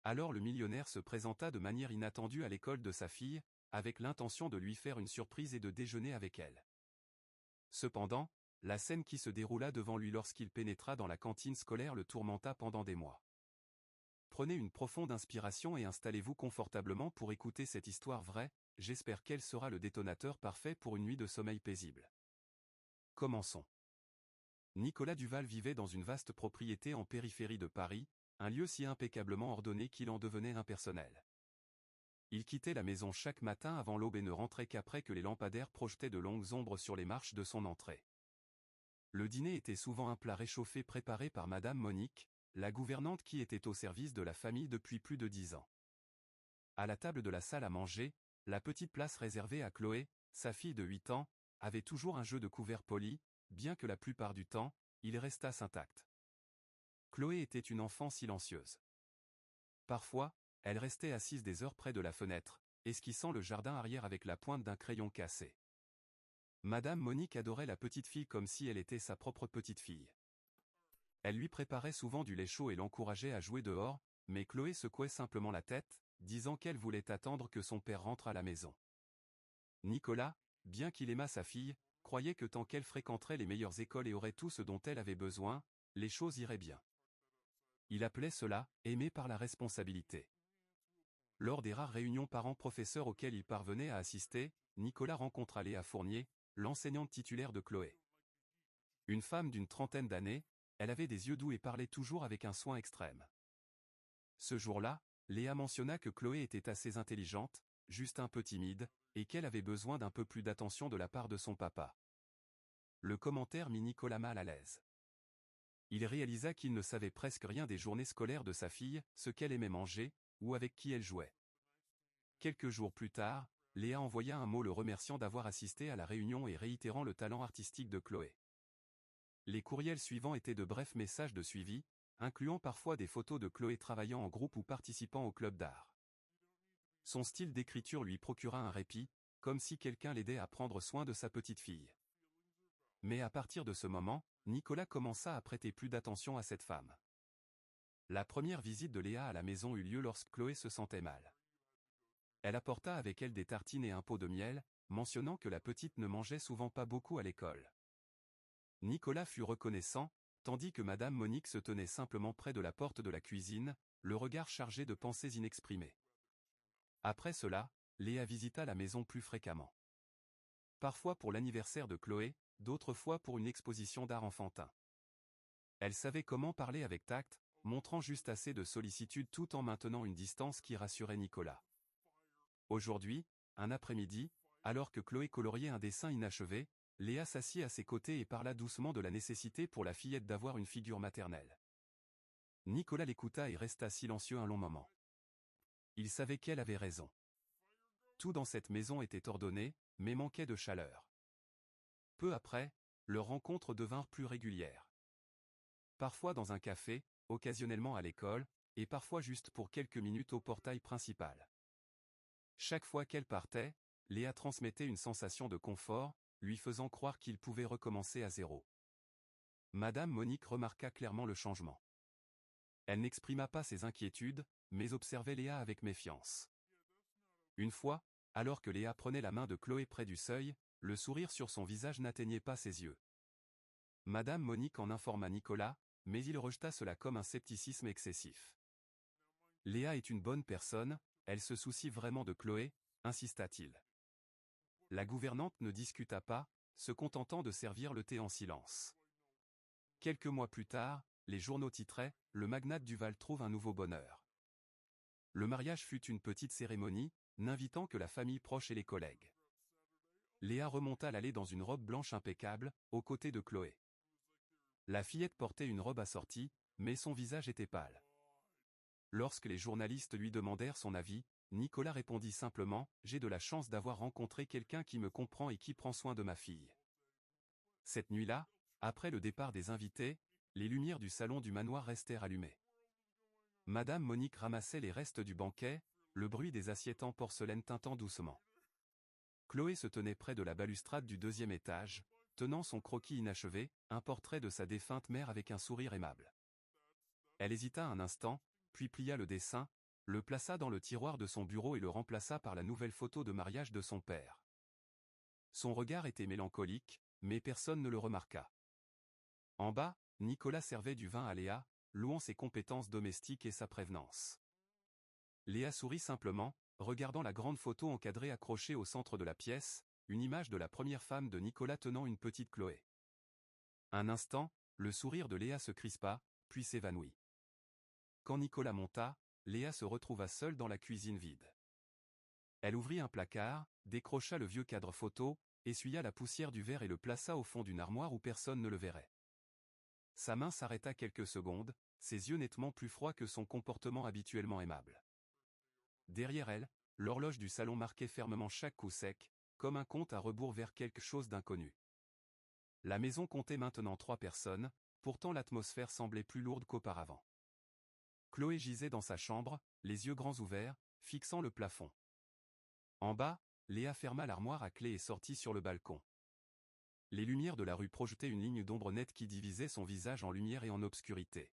Alors le millionnaire se présenta de manière inattendue à l'école de sa fille, avec l'intention de lui faire une surprise et de déjeuner avec elle. Cependant, la scène qui se déroula devant lui lorsqu'il pénétra dans la cantine scolaire le tourmenta pendant des mois. Prenez une profonde inspiration et installez-vous confortablement pour écouter cette histoire vraie, j'espère qu'elle sera le détonateur parfait pour une nuit de sommeil paisible. Commençons. Nicolas Duval vivait dans une vaste propriété en périphérie de Paris, un lieu si impeccablement ordonné qu'il en devenait impersonnel. Il quittait la maison chaque matin avant l'aube et ne rentrait qu'après que les lampadaires projetaient de longues ombres sur les marches de son entrée. Le dîner était souvent un plat réchauffé préparé par Madame Monique, la gouvernante qui était au service de la famille depuis plus de 10 ans. À la table de la salle à manger, la petite place réservée à Chloé, sa fille de 8 ans, avait toujours un jeu de couverts poli, bien que la plupart du temps, il restasse intact. Chloé était une enfant silencieuse. Parfois, elle restait assise des heures près de la fenêtre, esquissant le jardin arrière avec la pointe d'un crayon cassé. Madame Monique adorait la petite fille comme si elle était sa propre petite fille. Elle lui préparait souvent du lait chaud et l'encourageait à jouer dehors, mais Chloé secouait simplement la tête, disant qu'elle voulait attendre que son père rentre à la maison. Nicolas, bien qu'il aimât sa fille, croyait que tant qu'elle fréquenterait les meilleures écoles et aurait tout ce dont elle avait besoin, les choses iraient bien. Il appelait cela « aimer par la responsabilité ». Lors des rares réunions parents-professeurs auxquelles il parvenait à assister, Nicolas rencontra Léa Fournier, l'enseignante titulaire de Chloé. Une femme d'une trentaine d'années, elle avait des yeux doux et parlait toujours avec un soin extrême. Ce jour-là, Léa mentionna que Chloé était assez intelligente, juste un peu timide, et qu'elle avait besoin d'un peu plus d'attention de la part de son papa. Le commentaire mit Nicolas mal à l'aise. Il réalisa qu'il ne savait presque rien des journées scolaires de sa fille, ce qu'elle aimait manger, ou avec qui elle jouait. Quelques jours plus tard, Léa envoya un mot le remerciant d'avoir assisté à la réunion et réitérant le talent artistique de Chloé. Les courriels suivants étaient de brefs messages de suivi, incluant parfois des photos de Chloé travaillant en groupe ou participant au club d'art. Son style d'écriture lui procura un répit, comme si quelqu'un l'aidait à prendre soin de sa petite fille. Mais à partir de ce moment, Nicolas commença à prêter plus d'attention à cette femme. La première visite de Léa à la maison eut lieu lorsque Chloé se sentait mal. Elle apporta avec elle des tartines et un pot de miel, mentionnant que la petite ne mangeait souvent pas beaucoup à l'école. Nicolas fut reconnaissant, tandis que Madame Monique se tenait simplement près de la porte de la cuisine, le regard chargé de pensées inexprimées. Après cela, Léa visita la maison plus fréquemment. Parfois pour l'anniversaire de Chloé, d'autres fois pour une exposition d'art enfantin. Elle savait comment parler avec tact, montrant juste assez de sollicitude tout en maintenant une distance qui rassurait Nicolas. Aujourd'hui, un après-midi, alors que Chloé coloriait un dessin inachevé, Léa s'assit à ses côtés et parla doucement de la nécessité pour la fillette d'avoir une figure maternelle. Nicolas l'écouta et resta silencieux un long moment. Il savait qu'elle avait raison. Tout dans cette maison était ordonné, mais manquait de chaleur. Peu après, leurs rencontres devinrent plus régulières. Parfois dans un café, occasionnellement à l'école, et parfois juste pour quelques minutes au portail principal. Chaque fois qu'elle partait, Léa transmettait une sensation de confort, lui faisant croire qu'il pouvait recommencer à zéro. Madame Monique remarqua clairement le changement. Elle n'exprima pas ses inquiétudes, mais observait Léa avec méfiance. Une fois, alors que Léa prenait la main de Chloé près du seuil, le sourire sur son visage n'atteignait pas ses yeux. Madame Monique en informa Nicolas, mais il rejeta cela comme un scepticisme excessif. Léa est une bonne personne, elle se soucie vraiment de Chloé, insista-t-il. La gouvernante ne discuta pas, se contentant de servir le thé en silence. Quelques mois plus tard, les journaux titraient « Le magnate Duval trouve un nouveau bonheur ». Le mariage fut une petite cérémonie, n'invitant que la famille proche et les collègues. Léa remonta l'allée dans une robe blanche impeccable, aux côtés de Chloé. La fillette portait une robe assortie, mais son visage était pâle. Lorsque les journalistes lui demandèrent son avis, Nicolas répondit simplement « J'ai de la chance d'avoir rencontré quelqu'un qui me comprend et qui prend soin de ma fille ». Cette nuit-là, après le départ des invités, les lumières du salon du manoir restèrent allumées. Madame Monique ramassait les restes du banquet, le bruit des assiettes en porcelaine tintant doucement. Chloé se tenait près de la balustrade du deuxième étage, tenant son croquis inachevé, un portrait de sa défunte mère avec un sourire aimable. Elle hésita un instant, puis plia le dessin, le plaça dans le tiroir de son bureau et le remplaça par la nouvelle photo de mariage de son père. Son regard était mélancolique, mais personne ne le remarqua. En bas, Nicolas servait du vin à Léa, louant ses compétences domestiques et sa prévenance. Léa sourit simplement, regardant la grande photo encadrée accrochée au centre de la pièce, une image de la première femme de Nicolas tenant une petite Chloé. Un instant, le sourire de Léa se crispa, puis s'évanouit. Quand Nicolas monta, Léa se retrouva seule dans la cuisine vide. Elle ouvrit un placard, décrocha le vieux cadre photo, essuya la poussière du verre et le plaça au fond d'une armoire où personne ne le verrait. Sa main s'arrêta quelques secondes, ses yeux nettement plus froids que son comportement habituellement aimable. Derrière elle, l'horloge du salon marquait fermement chaque coup sec, comme un compte à rebours vers quelque chose d'inconnu. La maison comptait maintenant 3 personnes, pourtant l'atmosphère semblait plus lourde qu'auparavant. Chloé gisait dans sa chambre, les yeux grands ouverts, fixant le plafond. En bas, Léa ferma l'armoire à clé et sortit sur le balcon. Les lumières de la rue projetaient une ligne d'ombre nette qui divisait son visage en lumière et en obscurité.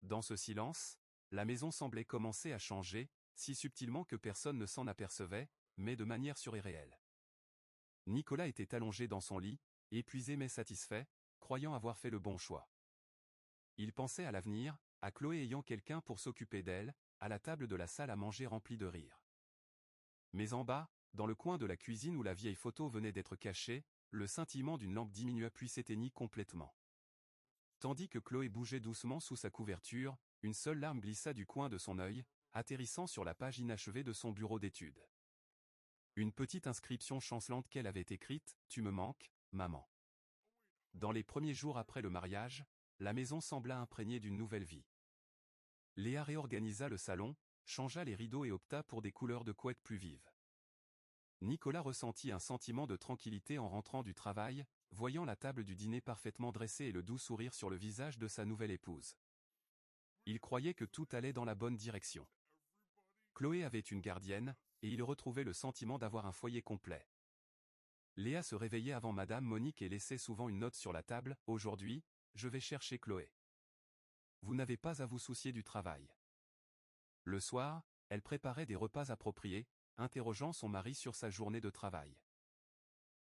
Dans ce silence, la maison semblait commencer à changer, si subtilement que personne ne s'en apercevait, mais de manière surréelle. Nicolas était allongé dans son lit, épuisé mais satisfait, croyant avoir fait le bon choix. Il pensait à l'avenir, à Chloé ayant quelqu'un pour s'occuper d'elle, à la table de la salle à manger remplie de rire. Mais en bas, dans le coin de la cuisine où la vieille photo venait d'être cachée, le scintillement d'une lampe diminua puis s'éteignit complètement. Tandis que Chloé bougeait doucement sous sa couverture, une seule larme glissa du coin de son œil, atterrissant sur la page inachevée de son bureau d'études. Une petite inscription chancelante qu'elle avait écrite, « Tu me manques, maman ». Dans les premiers jours après le mariage, la maison sembla imprégnée d'une nouvelle vie. Léa réorganisa le salon, changea les rideaux et opta pour des couleurs de couette plus vives. Nicolas ressentit un sentiment de tranquillité en rentrant du travail, voyant la table du dîner parfaitement dressée et le doux sourire sur le visage de sa nouvelle épouse. Il croyait que tout allait dans la bonne direction. Chloé avait une gardienne, et il retrouvait le sentiment d'avoir un foyer complet. Léa se réveillait avant Madame Monique et laissait souvent une note sur la table, « Aujourd'hui, je vais chercher Chloé. Vous n'avez pas à vous soucier du travail. » Le soir, elle préparait des repas appropriés, interrogeant son mari sur sa journée de travail.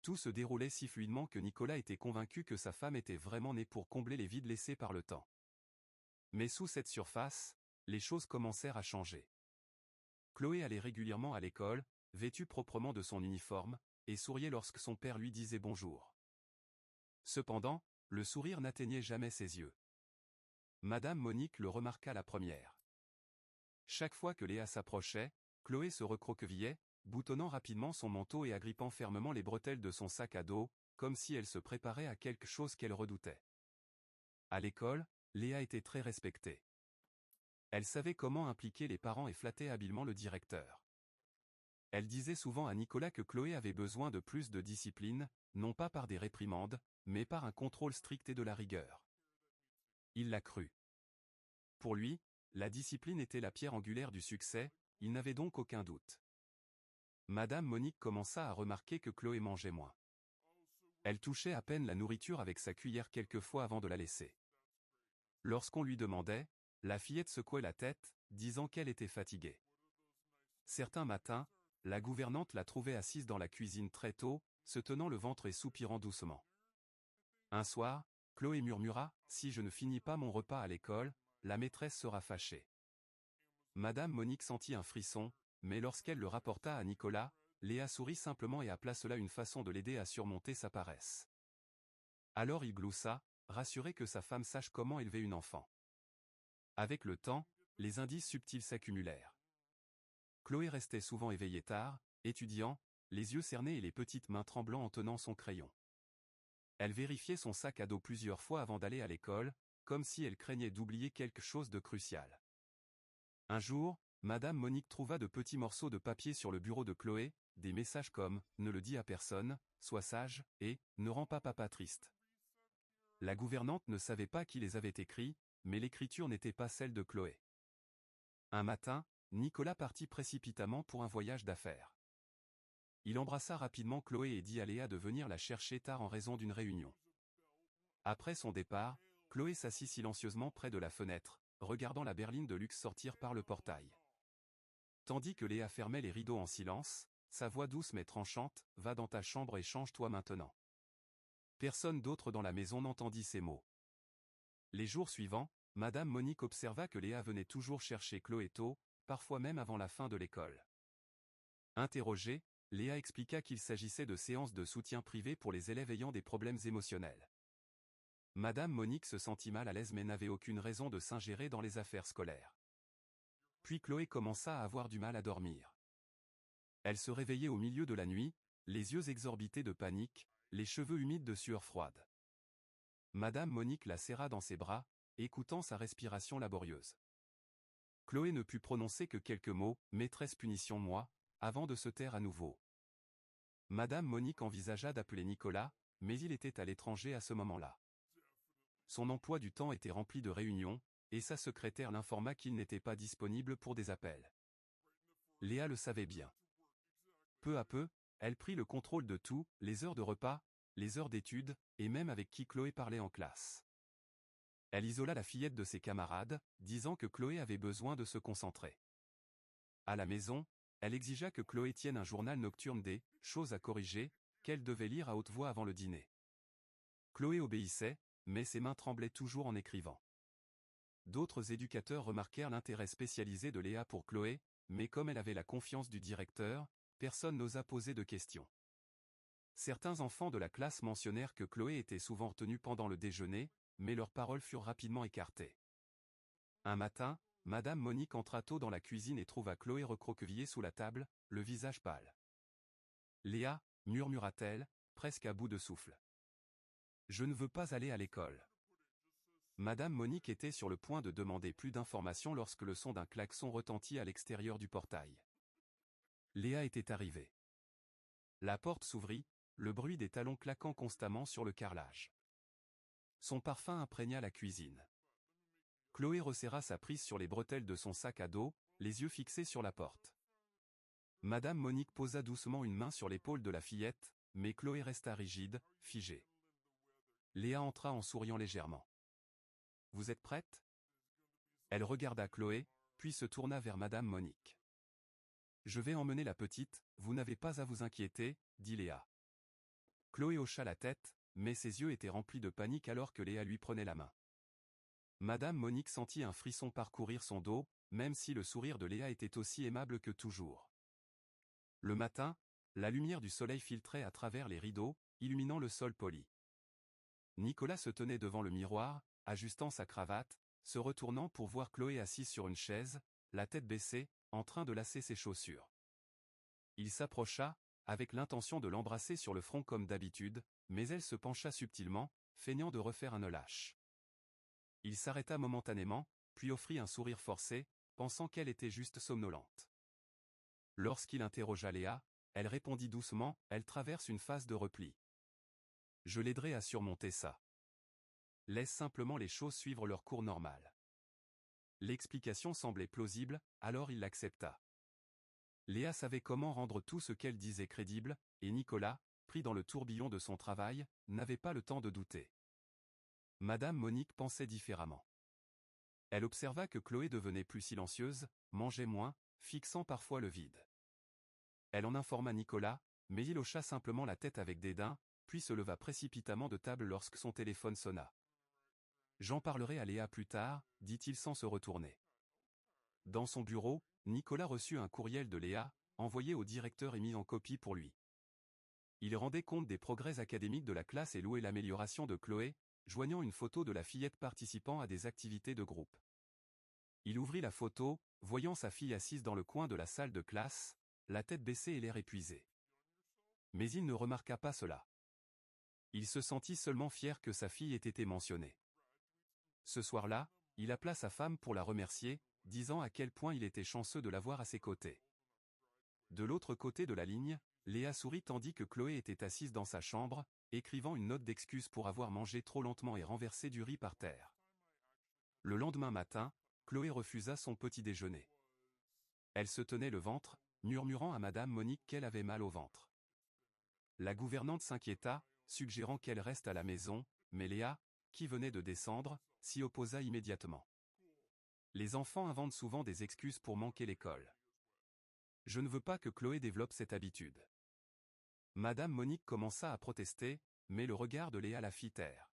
Tout se déroulait si fluidement que Nicolas était convaincu que sa femme était vraiment née pour combler les vides laissés par le temps. Mais sous cette surface, les choses commencèrent à changer. Chloé allait régulièrement à l'école, vêtue proprement de son uniforme, et souriait lorsque son père lui disait bonjour. Cependant, le sourire n'atteignait jamais ses yeux. Madame Monique le remarqua la première. Chaque fois que Léa s'approchait, Chloé se recroquevillait, boutonnant rapidement son manteau et agrippant fermement les bretelles de son sac à dos, comme si elle se préparait à quelque chose qu'elle redoutait. À l'école, Léa était très respectée. Elle savait comment impliquer les parents et flattait habilement le directeur. Elle disait souvent à Nicolas que Chloé avait besoin de plus de discipline, non pas par des réprimandes, mais par un contrôle strict et de la rigueur. Il la crut. Pour lui, la discipline était la pierre angulaire du succès, il n'avait donc aucun doute. Madame Monique commença à remarquer que Chloé mangeait moins. Elle touchait à peine la nourriture avec sa cuillère quelquefois avant de la laisser. Lorsqu'on lui demandait, la fillette secouait la tête, disant qu'elle était fatiguée. Certains matins, la gouvernante la trouvait assise dans la cuisine très tôt, se tenant le ventre et soupirant doucement. Un soir, Chloé murmura, « Si je ne finis pas mon repas à l'école, la maîtresse sera fâchée. » Madame Monique sentit un frisson, mais lorsqu'elle le rapporta à Nicolas, Léa sourit simplement et appela cela une façon de l'aider à surmonter sa paresse. Alors il gloussa, rassuré que sa femme sache comment élever une enfant. Avec le temps, les indices subtils s'accumulèrent. Chloé restait souvent éveillée tard, étudiant, les yeux cernés et les petites mains tremblant en tenant son crayon. Elle vérifiait son sac à dos plusieurs fois avant d'aller à l'école, comme si elle craignait d'oublier quelque chose de crucial. Un jour, Madame Monique trouva de petits morceaux de papier sur le bureau de Chloé, des messages comme « Ne le dis à personne »,« Sois sage » et « Ne rends pas papa triste ». La gouvernante ne savait pas qui les avait écrits, mais l'écriture n'était pas celle de Chloé. Un matin, Nicolas partit précipitamment pour un voyage d'affaires. Il embrassa rapidement Chloé et dit à Léa de venir la chercher tard en raison d'une réunion. Après son départ, Chloé s'assit silencieusement près de la fenêtre, regardant la berline de luxe sortir par le portail. Tandis que Léa fermait les rideaux en silence, sa voix douce mais tranchante, « Va dans ta chambre et change-toi maintenant. » Personne d'autre dans la maison n'entendit ces mots. Les jours suivants, Madame Monique observa que Léa venait toujours chercher Chloé tôt, parfois même avant la fin de l'école. Interrogée, Léa expliqua qu'il s'agissait de séances de soutien privé pour les élèves ayant des problèmes émotionnels. Madame Monique se sentit mal à l'aise mais n'avait aucune raison de s'ingérer dans les affaires scolaires. Puis Chloé commença à avoir du mal à dormir. Elle se réveillait au milieu de la nuit, les yeux exorbités de panique, les cheveux humides de sueur froide. Madame Monique la serra dans ses bras, écoutant sa respiration laborieuse. Chloé ne put prononcer que quelques mots, « Maîtresse punition moi », avant de se taire à nouveau. Madame Monique envisagea d'appeler Nicolas, mais il était à l'étranger à ce moment-là. Son emploi du temps était rempli de réunions, et sa secrétaire l'informa qu'il n'était pas disponible pour des appels. Léa le savait bien. Peu à peu, elle prit le contrôle de tout, les heures de repas, les heures d'études, et même avec qui Chloé parlait en classe. Elle isola la fillette de ses camarades, disant que Chloé avait besoin de se concentrer. À la maison, elle exigea que Chloé tienne un journal nocturne des « choses à corriger » qu'elle devait lire à haute voix avant le dîner. Chloé obéissait, mais ses mains tremblaient toujours en écrivant. D'autres éducateurs remarquèrent l'intérêt spécialisé de Léa pour Chloé, mais comme elle avait la confiance du directeur, personne n'osa poser de questions. Certains enfants de la classe mentionnèrent que Chloé était souvent retenue pendant le déjeuner, mais leurs paroles furent rapidement écartées. Un matin, Madame Monique entra tôt dans la cuisine et trouva Chloé recroquevillée sous la table, le visage pâle. « Léa, » murmura-t-elle, presque à bout de souffle. « Je ne veux pas aller à l'école. » Madame Monique était sur le point de demander plus d'informations lorsque le son d'un klaxon retentit à l'extérieur du portail. Léa était arrivée. La porte s'ouvrit, le bruit des talons claquant constamment sur le carrelage. Son parfum imprégna la cuisine. Chloé resserra sa prise sur les bretelles de son sac à dos, les yeux fixés sur la porte. Madame Monique posa doucement une main sur l'épaule de la fillette, mais Chloé resta rigide, figée. Léa entra en souriant légèrement. « Vous êtes prête ?» Elle regarda Chloé, puis se tourna vers Madame Monique. « Je vais emmener la petite, vous n'avez pas à vous inquiéter, » dit Léa. Chloé hocha la tête, mais ses yeux étaient remplis de panique alors que Léa lui prenait la main. Madame Monique sentit un frisson parcourir son dos, même si le sourire de Léa était aussi aimable que toujours. Le matin, la lumière du soleil filtrait à travers les rideaux, illuminant le sol poli. Nicolas se tenait devant le miroir, ajustant sa cravate, se retournant pour voir Chloé assise sur une chaise, la tête baissée, en train de lasser ses chaussures. Il s'approcha, avec l'intention de l'embrasser sur le front comme d'habitude, mais elle se pencha subtilement, feignant de refaire un lâche. Il s'arrêta momentanément, puis offrit un sourire forcé, pensant qu'elle était juste somnolente. Lorsqu'il interrogea Léa, elle répondit doucement, « Elle traverse une phase de repli. Je l'aiderai à surmonter ça. Laisse simplement les choses suivre leur cours normal. » L'explication semblait plausible, alors il l'accepta. Léa savait comment rendre tout ce qu'elle disait crédible, et Nicolas, pris dans le tourbillon de son travail, n'avait pas le temps de douter. Madame Monique pensait différemment. Elle observa que Chloé devenait plus silencieuse, mangeait moins, fixant parfois le vide. Elle en informa Nicolas, mais il hocha simplement la tête avec dédain, puis se leva précipitamment de table lorsque son téléphone sonna. « J'en parlerai à Léa plus tard, » dit-il sans se retourner. Dans son bureau, Nicolas reçut un courriel de Léa, envoyé au directeur et mis en copie pour lui. Il rendait compte des progrès académiques de la classe et louait l'amélioration de Chloé, joignant une photo de la fillette participant à des activités de groupe. Il ouvrit la photo, voyant sa fille assise dans le coin de la salle de classe, la tête baissée et l'air épuisé. Mais il ne remarqua pas cela. Il se sentit seulement fier que sa fille ait été mentionnée. Ce soir-là, il appela sa femme pour la remercier, disant à quel point il était chanceux de l'avoir à ses côtés. De l'autre côté de la ligne, Léa sourit tandis que Chloé était assise dans sa chambre, écrivant une note d'excuse pour avoir mangé trop lentement et renversé du riz par terre. Le lendemain matin, Chloé refusa son petit déjeuner. Elle se tenait le ventre, murmurant à Madame Monique qu'elle avait mal au ventre. La gouvernante s'inquiéta, suggérant qu'elle reste à la maison, mais Léa, qui venait de descendre, s'y opposa immédiatement. Les enfants inventent souvent des excuses pour manquer l'école. Je ne veux pas que Chloé développe cette habitude. Madame Monique commença à protester, mais le regard de Léa la fit taire.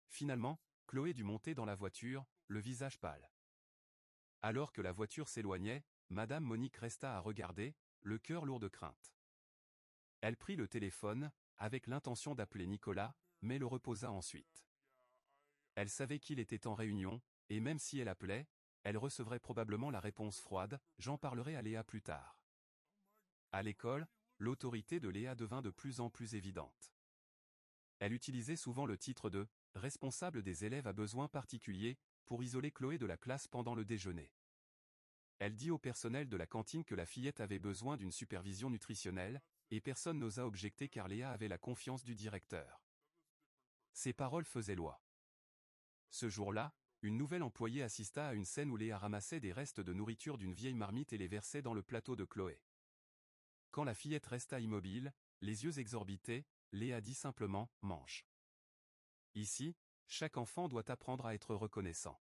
Finalement, Chloé dut monter dans la voiture, le visage pâle. Alors que la voiture s'éloignait, Madame Monique resta à regarder, le cœur lourd de crainte. Elle prit le téléphone, avec l'intention d'appeler Nicolas, mais le reposa ensuite. Elle savait qu'il était en réunion, et même si elle appelait, elle recevrait probablement la réponse froide « J'en parlerai à Léa plus tard ». À l'école, l'autorité de Léa devint de plus en plus évidente. Elle utilisait souvent le titre de « responsable des élèves à besoins particuliers » pour isoler Chloé de la classe pendant le déjeuner. Elle dit au personnel de la cantine que la fillette avait besoin d'une supervision nutritionnelle, et personne n'osa objecter car Léa avait la confiance du directeur. Ces paroles faisaient loi. Ce jour-là, une nouvelle employée assista à une scène où Léa ramassait des restes de nourriture d'une vieille marmite et les versait dans le plateau de Chloé. Quand la fillette resta immobile, les yeux exorbités, Léa dit simplement « mange ». Ici, chaque enfant doit apprendre à être reconnaissant.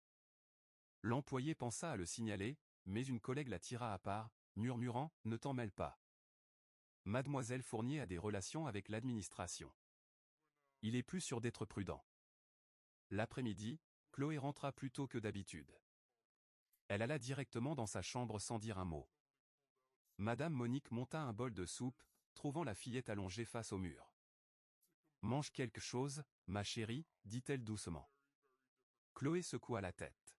L'employé pensa à le signaler, mais une collègue la tira à part, murmurant « Ne t'en mêle pas ». Mademoiselle Fournier a des relations avec l'administration. Il est plus sûr d'être prudent. L'après-midi, Chloé rentra plus tôt que d'habitude. Elle alla directement dans sa chambre sans dire un mot. Madame Monique monta un bol de soupe, trouvant la fillette allongée face au mur. « Mange quelque chose, ma chérie, dit-elle doucement. Chloé secoua la tête.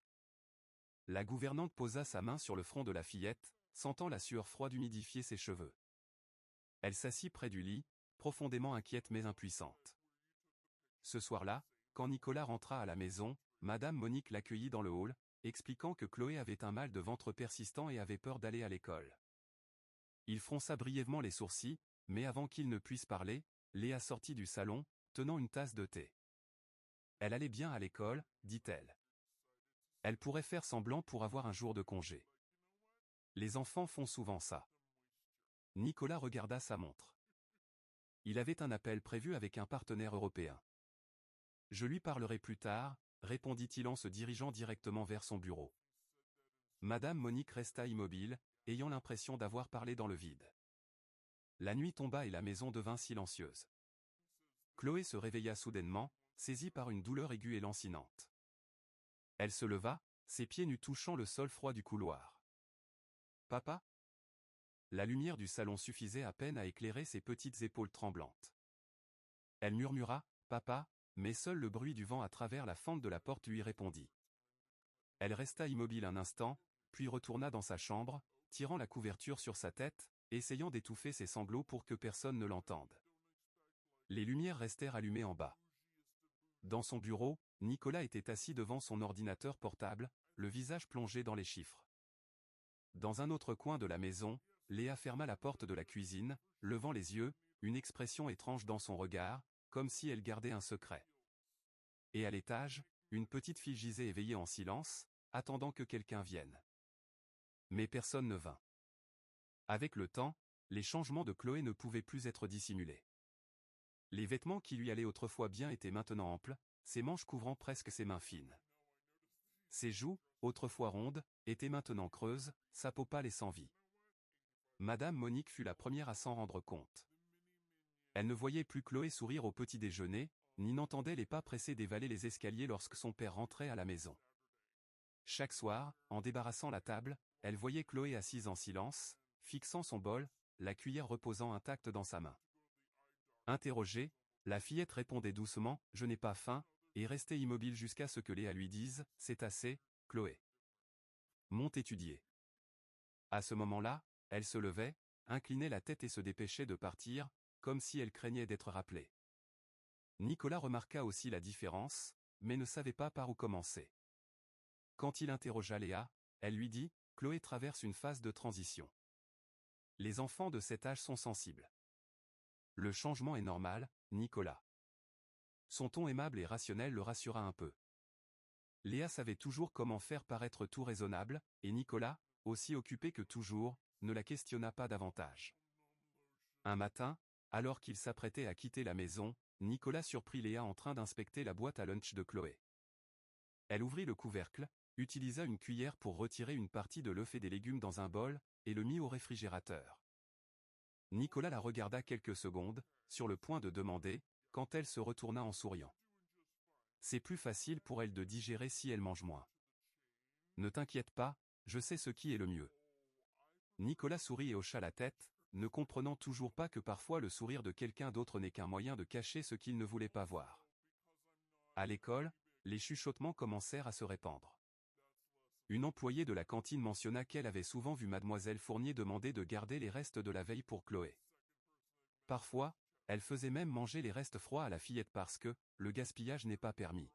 La gouvernante posa sa main sur le front de la fillette, sentant la sueur froide humidifier ses cheveux. Elle s'assit près du lit, profondément inquiète mais impuissante. Ce soir-là, quand Nicolas rentra à la maison, Madame Monique l'accueillit dans le hall, expliquant que Chloé avait un mal de ventre persistant et avait peur d'aller à l'école. Il fronça brièvement les sourcils, mais avant qu'il ne puisse parler, Léa sortit du salon, tenant une tasse de thé. Elle allait bien à l'école, dit-elle. Elle pourrait faire semblant pour avoir un jour de congé. Les enfants font souvent ça. Nicolas regarda sa montre. Il avait un appel prévu avec un partenaire européen. Je lui parlerai plus tard, répondit-il en se dirigeant directement vers son bureau. Madame Monique resta immobile, ayant l'impression d'avoir parlé dans le vide. La nuit tomba et la maison devint silencieuse. Chloé se réveilla soudainement, saisie par une douleur aiguë et lancinante. Elle se leva, ses pieds nus touchant le sol froid du couloir. « Papa ?» La lumière du salon suffisait à peine à éclairer ses petites épaules tremblantes. Elle murmura « Papa », mais seul le bruit du vent à travers la fente de la porte lui répondit. Elle resta immobile un instant, puis retourna dans sa chambre, tirant la couverture sur sa tête, essayant d'étouffer ses sanglots pour que personne ne l'entende. Les lumières restèrent allumées en bas. Dans son bureau, Nicolas était assis devant son ordinateur portable, le visage plongé dans les chiffres. Dans un autre coin de la maison, Léa ferma la porte de la cuisine, levant les yeux, une expression étrange dans son regard, comme si elle gardait un secret. Et à l'étage, une petite fille gisait éveillée en silence, attendant que quelqu'un vienne. Mais personne ne vint. Avec le temps, les changements de Chloé ne pouvaient plus être dissimulés. Les vêtements qui lui allaient autrefois bien étaient maintenant amples, ses manches couvrant presque ses mains fines. Ses joues, autrefois rondes, étaient maintenant creuses, sa peau pâle et sans vie. Madame Monique fut la première à s'en rendre compte. Elle ne voyait plus Chloé sourire au petit déjeuner, ni n'entendait les pas pressés dévaler les escaliers lorsque son père rentrait à la maison. Chaque soir, en débarrassant la table, elle voyait Chloé assise en silence, fixant son bol, la cuillère reposant intacte dans sa main. Interrogée, la fillette répondait doucement « Je n'ai pas faim » et restait immobile jusqu'à ce que Léa lui dise « C'est assez, Chloé. Monte étudier. » À ce moment-là, elle se levait, inclinait la tête et se dépêchait de partir, comme si elle craignait d'être rappelée. Nicolas remarqua aussi la différence, mais ne savait pas par où commencer. Quand il interrogea Léa, elle lui dit « Chloé traverse une phase de transition. Les enfants de cet âge sont sensibles. Le changement est normal, Nicolas. » Son ton aimable et rationnel le rassura un peu. Léa savait toujours comment faire paraître tout raisonnable, et Nicolas, aussi occupé que toujours, ne la questionna pas davantage. Un matin, alors qu'il s'apprêtait à quitter la maison, Nicolas surprit Léa en train d'inspecter la boîte à lunch de Chloé. Elle ouvrit le couvercle, utilisa une cuillère pour retirer une partie de l'œuf et des légumes dans un bol, et le mit au réfrigérateur. Nicolas la regarda quelques secondes, sur le point de demander, quand elle se retourna en souriant. C'est plus facile pour elle de digérer si elle mange moins. Ne t'inquiète pas, je sais ce qui est le mieux. Nicolas sourit et hocha la tête, ne comprenant toujours pas que parfois le sourire de quelqu'un d'autre n'est qu'un moyen de cacher ce qu'il ne voulait pas voir. À l'école, les chuchotements commencèrent à se répandre. Une employée de la cantine mentionna qu'elle avait souvent vu mademoiselle Fournier demander de garder les restes de la veille pour Chloé. Parfois, elle faisait même manger les restes froids à la fillette parce que le gaspillage n'est pas permis.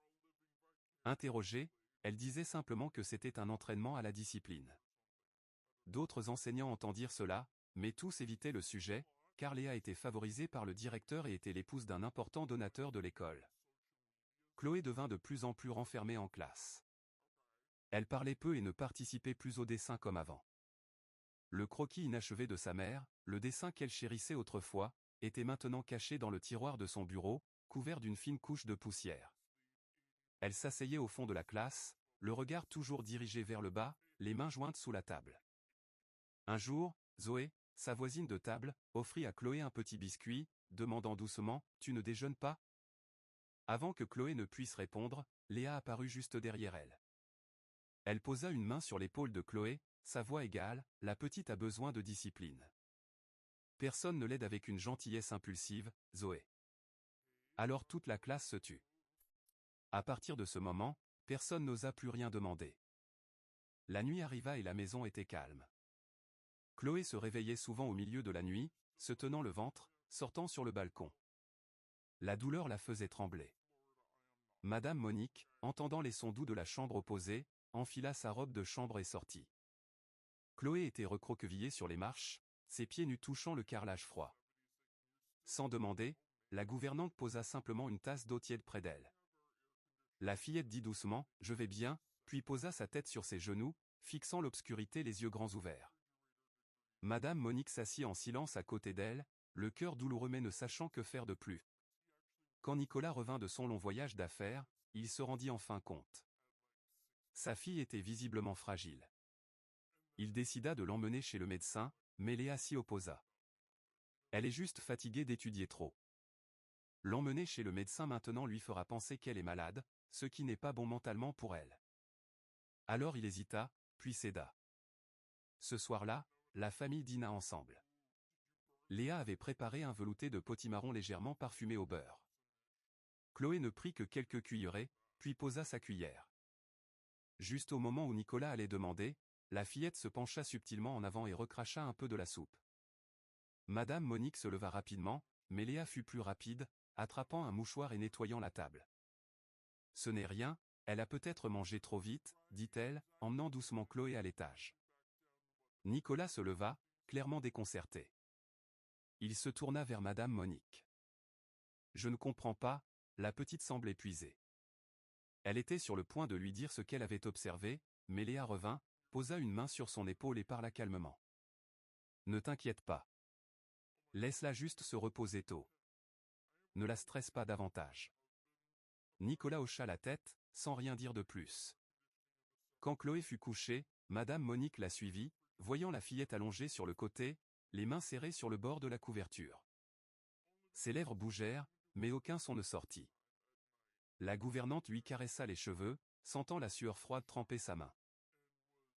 Interrogée, elle disait simplement que c'était un entraînement à la discipline. D'autres enseignants entendirent cela, mais tous évitaient le sujet, car Léa était favorisée par le directeur et était l'épouse d'un important donateur de l'école. Chloé devint de plus en plus renfermée en classe. Elle parlait peu et ne participait plus au dessin comme avant. Le croquis inachevé de sa mère, le dessin qu'elle chérissait autrefois, était maintenant caché dans le tiroir de son bureau, couvert d'une fine couche de poussière. Elle s'asseyait au fond de la classe, le regard toujours dirigé vers le bas, les mains jointes sous la table. Un jour, Zoé, sa voisine de table, offrit à Chloé un petit biscuit, demandant doucement « Tu ne déjeunes pas ?» Avant que Chloé ne puisse répondre, Léa apparut juste derrière elle. Elle posa une main sur l'épaule de Chloé, sa voix égale, la petite a besoin de discipline. Personne ne l'aide avec une gentillesse impulsive, Zoé. Alors toute la classe se tut. À partir de ce moment, personne n'osa plus rien demander. La nuit arriva et la maison était calme. Chloé se réveillait souvent au milieu de la nuit, se tenant le ventre, sortant sur le balcon. La douleur la faisait trembler. Madame Monique, entendant les sons doux de la chambre opposée, enfila sa robe de chambre et sortit. Chloé était recroquevillée sur les marches, ses pieds nus touchant le carrelage froid. Sans demander, la gouvernante posa simplement une tasse d'eau tiède près d'elle. La fillette dit doucement « Je vais bien », puis posa sa tête sur ses genoux, fixant l'obscurité les yeux grands ouverts. Madame Monique s'assit en silence à côté d'elle, le cœur douloureux mais ne sachant que faire de plus. Quand Nicolas revint de son long voyage d'affaires, il se rendit enfin compte. Sa fille était visiblement fragile. Il décida de l'emmener chez le médecin, mais Léa s'y opposa. Elle est juste fatiguée d'étudier trop. L'emmener chez le médecin maintenant lui fera penser qu'elle est malade, ce qui n'est pas bon mentalement pour elle. Alors il hésita, puis céda. Ce soir-là, la famille dîna ensemble. Léa avait préparé un velouté de potimarron légèrement parfumé au beurre. Chloé ne prit que quelques cuillerées, puis posa sa cuillère. Juste au moment où Nicolas allait demander, la fillette se pencha subtilement en avant et recracha un peu de la soupe. Madame Monique se leva rapidement, mais Léa fut plus rapide, attrapant un mouchoir et nettoyant la table. « Ce n'est rien, elle a peut-être mangé trop vite, dit-elle, emmenant doucement Chloé à l'étage. Nicolas se leva, clairement déconcerté. Il se tourna vers Madame Monique. « Je ne comprends pas », la petite semble épuisée. Elle était sur le point de lui dire ce qu'elle avait observé, mais Léa revint, posa une main sur son épaule et parla calmement. « Ne t'inquiète pas. Laisse-la juste se reposer tôt. Ne la stresse pas davantage. » Nicolas hocha la tête, sans rien dire de plus. Quand Chloé fut couchée, Madame Monique la suivit, voyant la fillette allongée sur le côté, les mains serrées sur le bord de la couverture. Ses lèvres bougèrent, mais aucun son ne sortit. La gouvernante lui caressa les cheveux, sentant la sueur froide tremper sa main.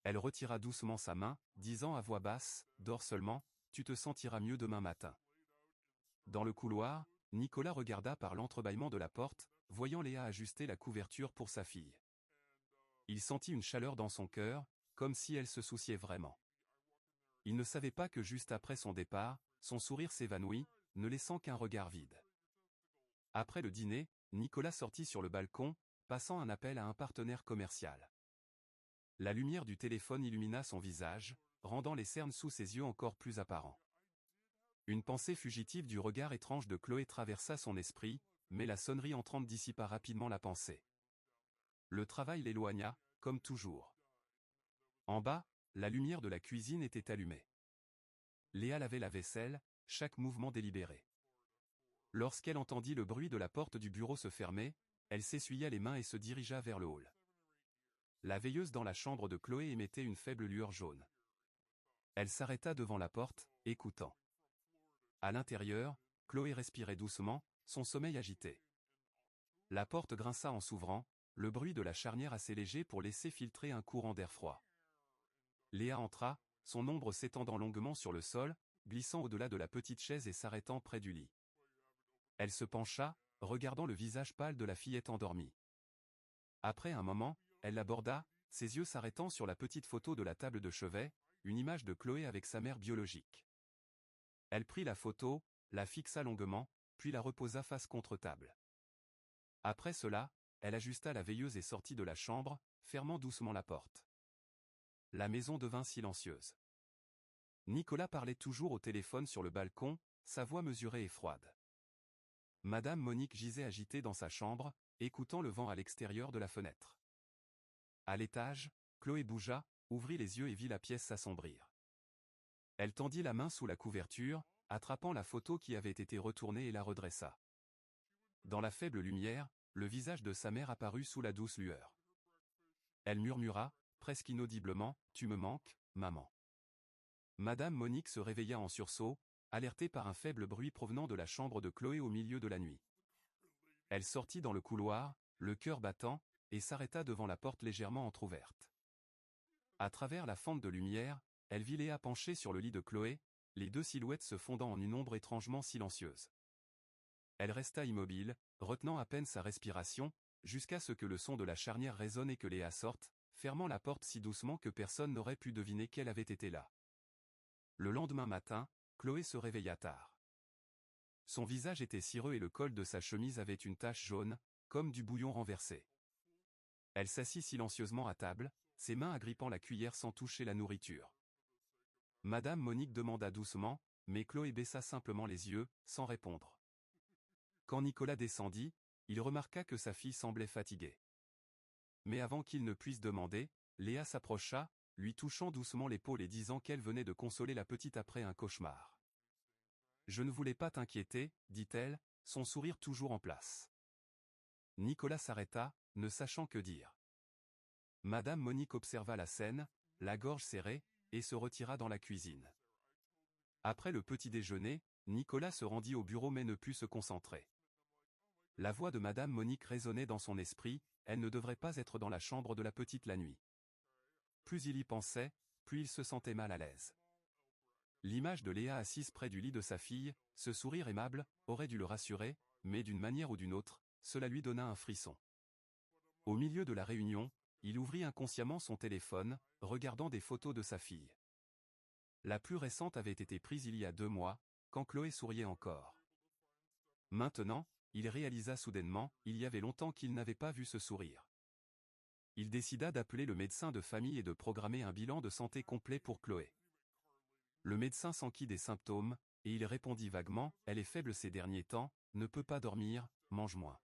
Elle retira doucement sa main, disant à voix basse, « Dors seulement, tu te sentiras mieux demain matin. » Dans le couloir, Nicolas regarda par l'entrebâillement de la porte, voyant Léa ajuster la couverture pour sa fille. Il sentit une chaleur dans son cœur, comme si elle se souciait vraiment. Il ne savait pas que juste après son départ, son sourire s'évanouit, ne laissant qu'un regard vide. Après le dîner, Nicolas sortit sur le balcon, passant un appel à un partenaire commercial. La lumière du téléphone illumina son visage, rendant les cernes sous ses yeux encore plus apparents. Une pensée fugitive du regard étrange de Chloé traversa son esprit, mais la sonnerie entrante dissipa rapidement la pensée. Le travail l'éloigna, comme toujours. En bas, la lumière de la cuisine était allumée. Léa lavait la vaisselle, chaque mouvement délibéré. Lorsqu'elle entendit le bruit de la porte du bureau se fermer, elle s'essuya les mains et se dirigea vers le hall. La veilleuse dans la chambre de Chloé émettait une faible lueur jaune. Elle s'arrêta devant la porte, écoutant. À l'intérieur, Chloé respirait doucement, son sommeil agité. La porte grinça en s'ouvrant, le bruit de la charnière assez léger pour laisser filtrer un courant d'air froid. Léa entra, son ombre s'étendant longuement sur le sol, glissant au-delà de la petite chaise et s'arrêtant près du lit. Elle se pencha, regardant le visage pâle de la fillette endormie. Après un moment, elle l'aborda, ses yeux s'arrêtant sur la petite photo de la table de chevet, une image de Chloé avec sa mère biologique. Elle prit la photo, la fixa longuement, puis la reposa face contre table. Après cela, elle ajusta la veilleuse et sortit de la chambre, fermant doucement la porte. La maison devint silencieuse. Nicolas parlait toujours au téléphone sur le balcon, sa voix mesurée et froide. Madame Monique gisait agitée dans sa chambre, écoutant le vent à l'extérieur de la fenêtre. À l'étage, Chloé bougea, ouvrit les yeux et vit la pièce s'assombrir. Elle tendit la main sous la couverture, attrapant la photo qui avait été retournée et la redressa. Dans la faible lumière, le visage de sa mère apparut sous la douce lueur. Elle murmura, presque inaudiblement, « Tu me manques, maman ». Madame Monique se réveilla en sursaut, alertée par un faible bruit provenant de la chambre de Chloé au milieu de la nuit. Elle sortit dans le couloir, le cœur battant, et s'arrêta devant la porte légèrement entr'ouverte. À travers la fente de lumière, elle vit Léa penchée sur le lit de Chloé, les deux silhouettes se fondant en une ombre étrangement silencieuse. Elle resta immobile, retenant à peine sa respiration, jusqu'à ce que le son de la charnière résonne et que Léa sorte, fermant la porte si doucement que personne n'aurait pu deviner qu'elle avait été là. Le lendemain matin, Chloé se réveilla tard. Son visage était cireux et le col de sa chemise avait une tache jaune, comme du bouillon renversé. Elle s'assit silencieusement à table, ses mains agrippant la cuillère sans toucher la nourriture. Madame Monique demanda doucement, mais Chloé baissa simplement les yeux, sans répondre. Quand Nicolas descendit, il remarqua que sa fille semblait fatiguée. Mais avant qu'il ne puisse demander, Léa s'approcha, lui touchant doucement l'épaule et disant qu'elle venait de consoler la petite après un cauchemar. « Je ne voulais pas t'inquiéter, dit-elle, son sourire toujours en place. Nicolas s'arrêta, ne sachant que dire. Madame Monique observa la scène, la gorge serrée, et se retira dans la cuisine. Après le petit déjeuner, Nicolas se rendit au bureau mais ne put se concentrer. La voix de Madame Monique résonnait dans son esprit, elle ne devrait pas être dans la chambre de la petite la nuit. Plus il y pensait, plus il se sentait mal à l'aise. L'image de Léa assise près du lit de sa fille, ce sourire aimable, aurait dû le rassurer, mais d'une manière ou d'une autre, cela lui donna un frisson. Au milieu de la réunion, il ouvrit inconsciemment son téléphone, regardant des photos de sa fille. La plus récente avait été prise il y a 2 mois, quand Chloé souriait encore. Maintenant, il réalisa soudainement, il y avait longtemps qu'il n'avait pas vu ce sourire. Il décida d'appeler le médecin de famille et de programmer un bilan de santé complet pour Chloé. Le médecin s'enquit des symptômes, et il répondit vaguement, « Elle est faible ces derniers temps, ne peut pas dormir, mange moins. »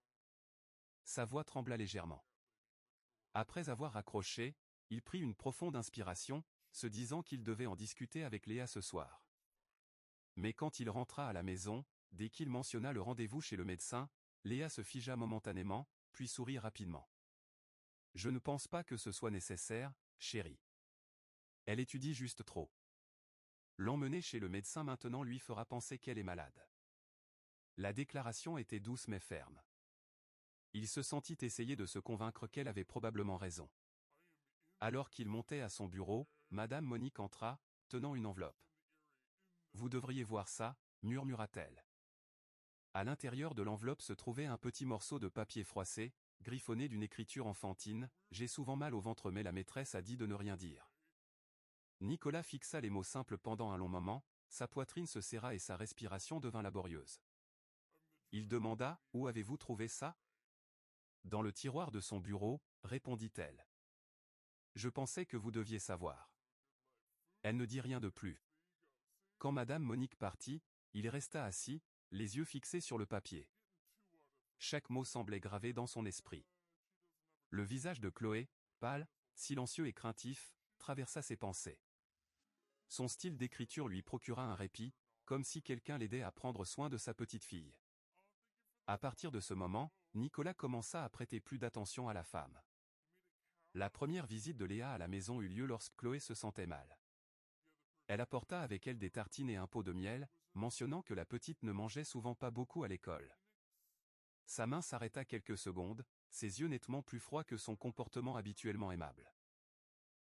Sa voix trembla légèrement. Après avoir raccroché, il prit une profonde inspiration, se disant qu'il devait en discuter avec Léa ce soir. Mais quand il rentra à la maison, dès qu'il mentionna le rendez-vous chez le médecin, Léa se figea momentanément, puis sourit rapidement. « Je ne pense pas que ce soit nécessaire, chérie. Elle étudie juste trop. L'emmener chez le médecin maintenant lui fera penser qu'elle est malade. » La déclaration était douce mais ferme. Il se sentit essayer de se convaincre qu'elle avait probablement raison. Alors qu'il montait à son bureau, Madame Monique entra, tenant une enveloppe. « Vous devriez voir ça, » murmura-t-elle. À l'intérieur de l'enveloppe se trouvait un petit morceau de papier froissé, griffonné d'une écriture enfantine, « J'ai souvent mal au ventre mais la maîtresse a dit de ne rien dire. » Nicolas fixa les mots simples pendant un long moment, sa poitrine se serra et sa respiration devint laborieuse. Il demanda, « Où avez-vous trouvé ça ?»« Dans le tiroir de son bureau, » répondit-elle. « Je pensais que vous deviez savoir. » Elle ne dit rien de plus. Quand Madame Monique partit, il resta assis, les yeux fixés sur le papier. Chaque mot semblait gravé dans son esprit. Le visage de Chloé, pâle, silencieux et craintif, traversa ses pensées. Son style d'écriture lui procura un répit, comme si quelqu'un l'aidait à prendre soin de sa petite fille. À partir de ce moment, Nicolas commença à prêter plus d'attention à la femme. La première visite de Léa à la maison eut lieu lorsque Chloé se sentait mal. Elle apporta avec elle des tartines et un pot de miel, mentionnant que la petite ne mangeait souvent pas beaucoup à l'école. Sa main s'arrêta quelques secondes, ses yeux nettement plus froids que son comportement habituellement aimable.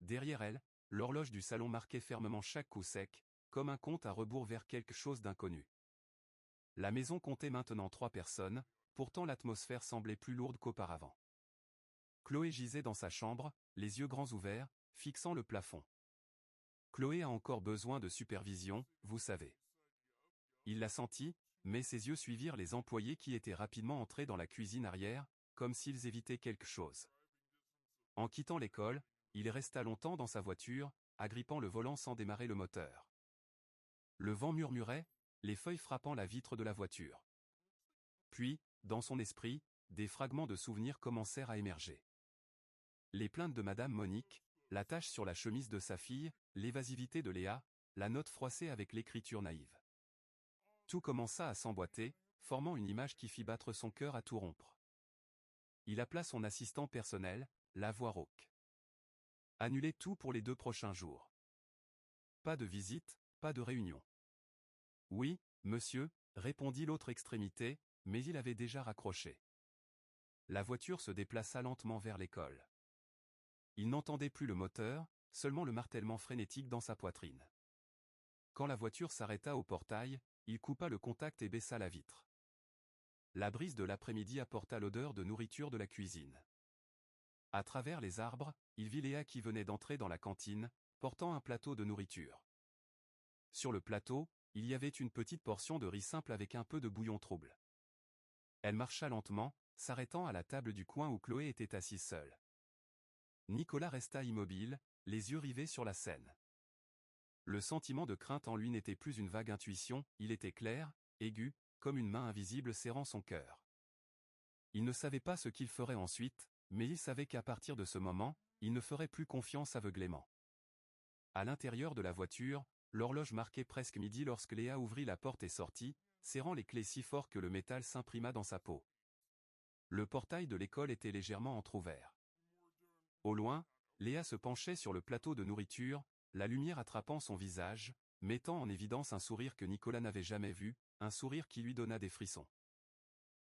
Derrière elle, l'horloge du salon marquait fermement chaque coup sec, comme un compte à rebours vers quelque chose d'inconnu. La maison comptait maintenant 3 personnes, pourtant l'atmosphère semblait plus lourde qu'auparavant. Chloé gisait dans sa chambre, les yeux grands ouverts, fixant le plafond. Chloé a encore besoin de supervision, vous savez. Il la sentit, mais ses yeux suivirent les employés qui étaient rapidement entrés dans la cuisine arrière, comme s'ils évitaient quelque chose. En quittant l'école, il resta longtemps dans sa voiture, agrippant le volant sans démarrer le moteur. Le vent murmurait, les feuilles frappant la vitre de la voiture. Puis, dans son esprit, des fragments de souvenirs commencèrent à émerger. Les plaintes de Madame Monique, la tache sur la chemise de sa fille, l'évasivité de Léa, la note froissée avec l'écriture naïve. Tout commença à s'emboîter, formant une image qui fit battre son cœur à tout rompre. Il appela son assistant personnel, la voix rauque. Annulez tout pour les 2 prochains jours. Pas de visite, pas de réunion. Oui, monsieur, répondit l'autre extrémité, mais il avait déjà raccroché. La voiture se déplaça lentement vers l'école. Il n'entendait plus le moteur, seulement le martèlement frénétique dans sa poitrine. Quand la voiture s'arrêta au portail, il coupa le contact et baissa la vitre. La brise de l'après-midi apporta l'odeur de nourriture de la cuisine. À travers les arbres, il vit Léa qui venait d'entrer dans la cantine, portant un plateau de nourriture. Sur le plateau, il y avait une petite portion de riz simple avec un peu de bouillon trouble. Elle marcha lentement, s'arrêtant à la table du coin où Chloé était assise seule. Nicolas resta immobile, les yeux rivés sur la scène. Le sentiment de crainte en lui n'était plus une vague intuition, il était clair, aigu, comme une main invisible serrant son cœur. Il ne savait pas ce qu'il ferait ensuite, mais il savait qu'à partir de ce moment, il ne ferait plus confiance aveuglément. À l'intérieur de la voiture, l'horloge marquait presque midi lorsque Léa ouvrit la porte et sortit, serrant les clés si fort que le métal s'imprima dans sa peau. Le portail de l'école était légèrement entrouvert. Au loin, Léa se penchait sur le plateau de nourriture, la lumière attrapant son visage, mettant en évidence un sourire que Nicolas n'avait jamais vu, un sourire qui lui donna des frissons.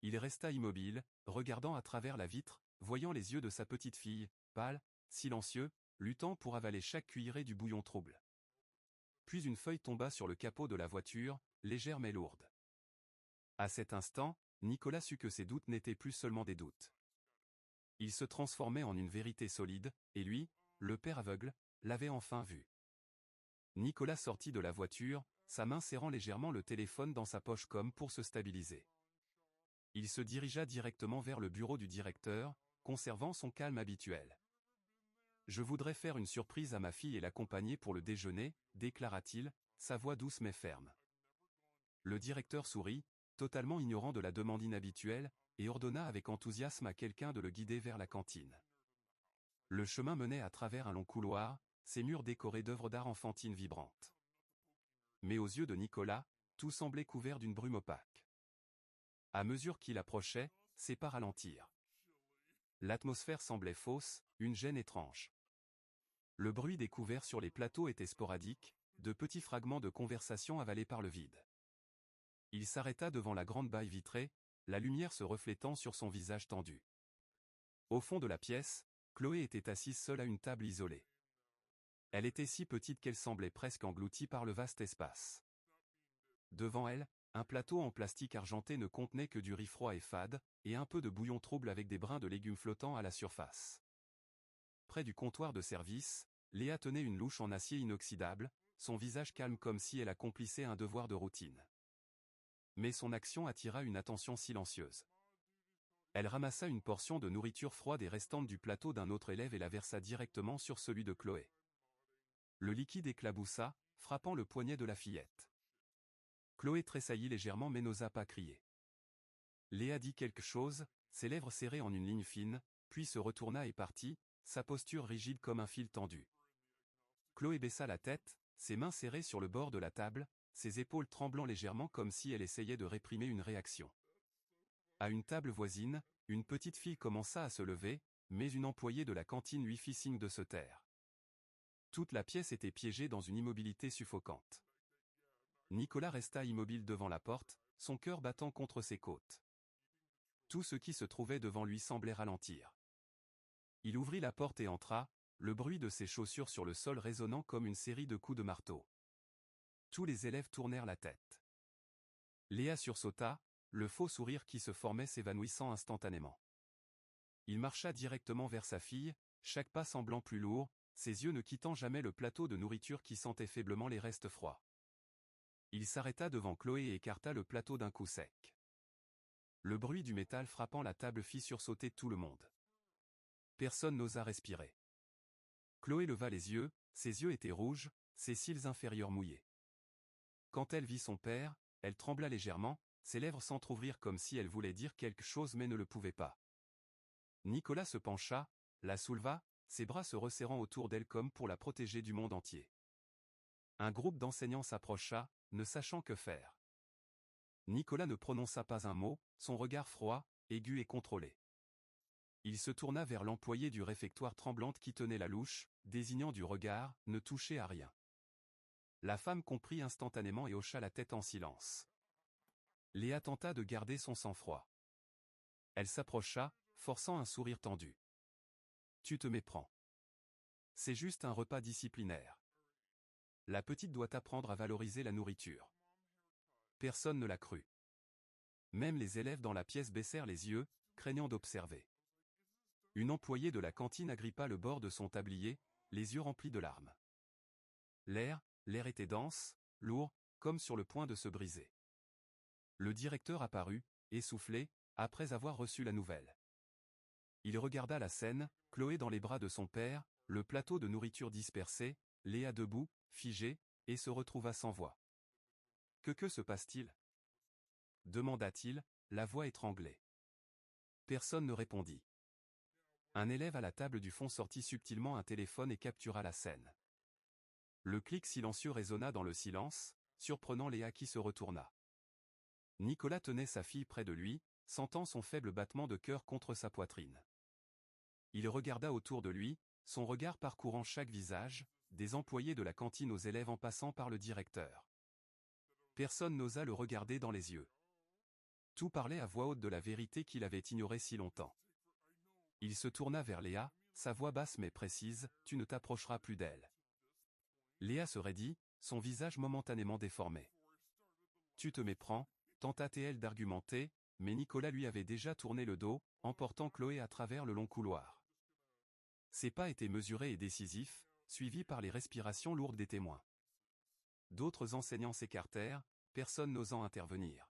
Il resta immobile, regardant à travers la vitre, voyant les yeux de sa petite fille, pâle, silencieux, luttant pour avaler chaque cuillerée du bouillon trouble. Puis une feuille tomba sur le capot de la voiture, légère mais lourde. À cet instant, Nicolas sut que ses doutes n'étaient plus seulement des doutes. Ils se transformaient en une vérité solide, et lui, le père aveugle, l'avait enfin vu. Nicolas sortit de la voiture, sa main serrant légèrement le téléphone dans sa poche comme pour se stabiliser. Il se dirigea directement vers le bureau du directeur, conservant son calme habituel. « Je voudrais faire une surprise à ma fille et l'accompagner pour le déjeuner, déclara-t-il, sa voix douce mais ferme. Le directeur sourit, totalement ignorant de la demande inhabituelle, et ordonna avec enthousiasme à quelqu'un de le guider vers la cantine. Le chemin menait à travers un long couloir, ses murs décorés d'œuvres d'art enfantines vibrantes. Mais aux yeux de Nicolas, tout semblait couvert d'une brume opaque. À mesure qu'il approchait, ses pas ralentirent. L'atmosphère semblait fausse, une gêne étrange. Le bruit des couverts sur les plateaux était sporadique, de petits fragments de conversation avalés par le vide. Il s'arrêta devant la grande baille vitrée, la lumière se reflétant sur son visage tendu. Au fond de la pièce, Chloé était assise seule à une table isolée. Elle était si petite qu'elle semblait presque engloutie par le vaste espace. Devant elle, un plateau en plastique argenté ne contenait que du riz froid et fade, et un peu de bouillon trouble avec des brins de légumes flottants à la surface. Près du comptoir de service, Léa tenait une louche en acier inoxydable, son visage calme comme si elle accomplissait un devoir de routine. Mais son action attira une attention silencieuse. Elle ramassa une portion de nourriture froide et restante du plateau d'un autre élève et la versa directement sur celui de Chloé. Le liquide éclaboussa, frappant le poignet de la fillette. Chloé tressaillit légèrement mais n'osa pas crier. Léa dit quelque chose, ses lèvres serrées en une ligne fine, puis se retourna et partit, sa posture rigide comme un fil tendu. Chloé baissa la tête, ses mains serrées sur le bord de la table, ses épaules tremblant légèrement comme si elle essayait de réprimer une réaction. À une table voisine, une petite fille commença à se lever, mais une employée de la cantine lui fit signe de se taire. Toute la pièce était piégée dans une immobilité suffocante. Nicolas resta immobile devant la porte, son cœur battant contre ses côtes. Tout ce qui se trouvait devant lui semblait ralentir. Il ouvrit la porte et entra, le bruit de ses chaussures sur le sol résonnant comme une série de coups de marteau. Tous les élèves tournèrent la tête. Léa sursauta, le faux sourire qui se formait s'évanouissant instantanément. Il marcha directement vers sa fille, chaque pas semblant plus lourd, ses yeux ne quittant jamais le plateau de nourriture qui sentait faiblement les restes froids. Il s'arrêta devant Chloé et écarta le plateau d'un coup sec. Le bruit du métal frappant la table fit sursauter tout le monde. Personne n'osa respirer. Chloé leva les yeux, ses yeux étaient rouges, ses cils inférieurs mouillés. Quand elle vit son père, elle trembla légèrement, ses lèvres s'entr'ouvrirent comme si elle voulait dire quelque chose mais ne le pouvait pas. Nicolas se pencha, la souleva, ses bras se resserrant autour d'elle comme pour la protéger du monde entier. Un groupe d'enseignants s'approcha, ne sachant que faire. Nicolas ne prononça pas un mot, son regard froid, aigu et contrôlé. Il se tourna vers l'employée du réfectoire tremblante qui tenait la louche, désignant du regard, ne touchez à rien. La femme comprit instantanément et hocha la tête en silence. Léa tenta de garder son sang-froid. Elle s'approcha, forçant un sourire tendu. Tu te méprends. C'est juste un repas disciplinaire. La petite doit apprendre à valoriser la nourriture. Personne ne la crut. Même les élèves dans la pièce baissèrent les yeux, craignant d'observer. Une employée de la cantine agrippa le bord de son tablier, les yeux remplis de larmes. L'air était dense, lourd, comme sur le point de se briser. Le directeur apparut, essoufflé, après avoir reçu la nouvelle. Il regarda la scène, Chloé dans les bras de son père, le plateau de nourriture dispersé, Léa debout, figée, et se retrouva sans voix. Que se passe-t-il ? Demanda-t-il, la voix étranglée. Personne ne répondit. Un élève à la table du fond sortit subtilement un téléphone et captura la scène. Le clic silencieux résonna dans le silence, surprenant Léa qui se retourna. Nicolas tenait sa fille près de lui, sentant son faible battement de cœur contre sa poitrine. Il regarda autour de lui, son regard parcourant chaque visage, des employés de la cantine aux élèves en passant par le directeur. Personne n'osa le regarder dans les yeux. Tout parlait à voix haute de la vérité qu'il avait ignorée si longtemps. Il se tourna vers Léa, sa voix basse mais précise, « Tu ne t'approcheras plus d'elle. » Léa se raidit, son visage momentanément déformé. « Tu te méprends » tenta-t-elle d'argumenter, mais Nicolas lui avait déjà tourné le dos, emportant Chloé à travers le long couloir. Ses pas étaient mesurés et décisifs, suivis par les respirations lourdes des témoins. D'autres enseignants s'écartèrent, personne n'osant intervenir.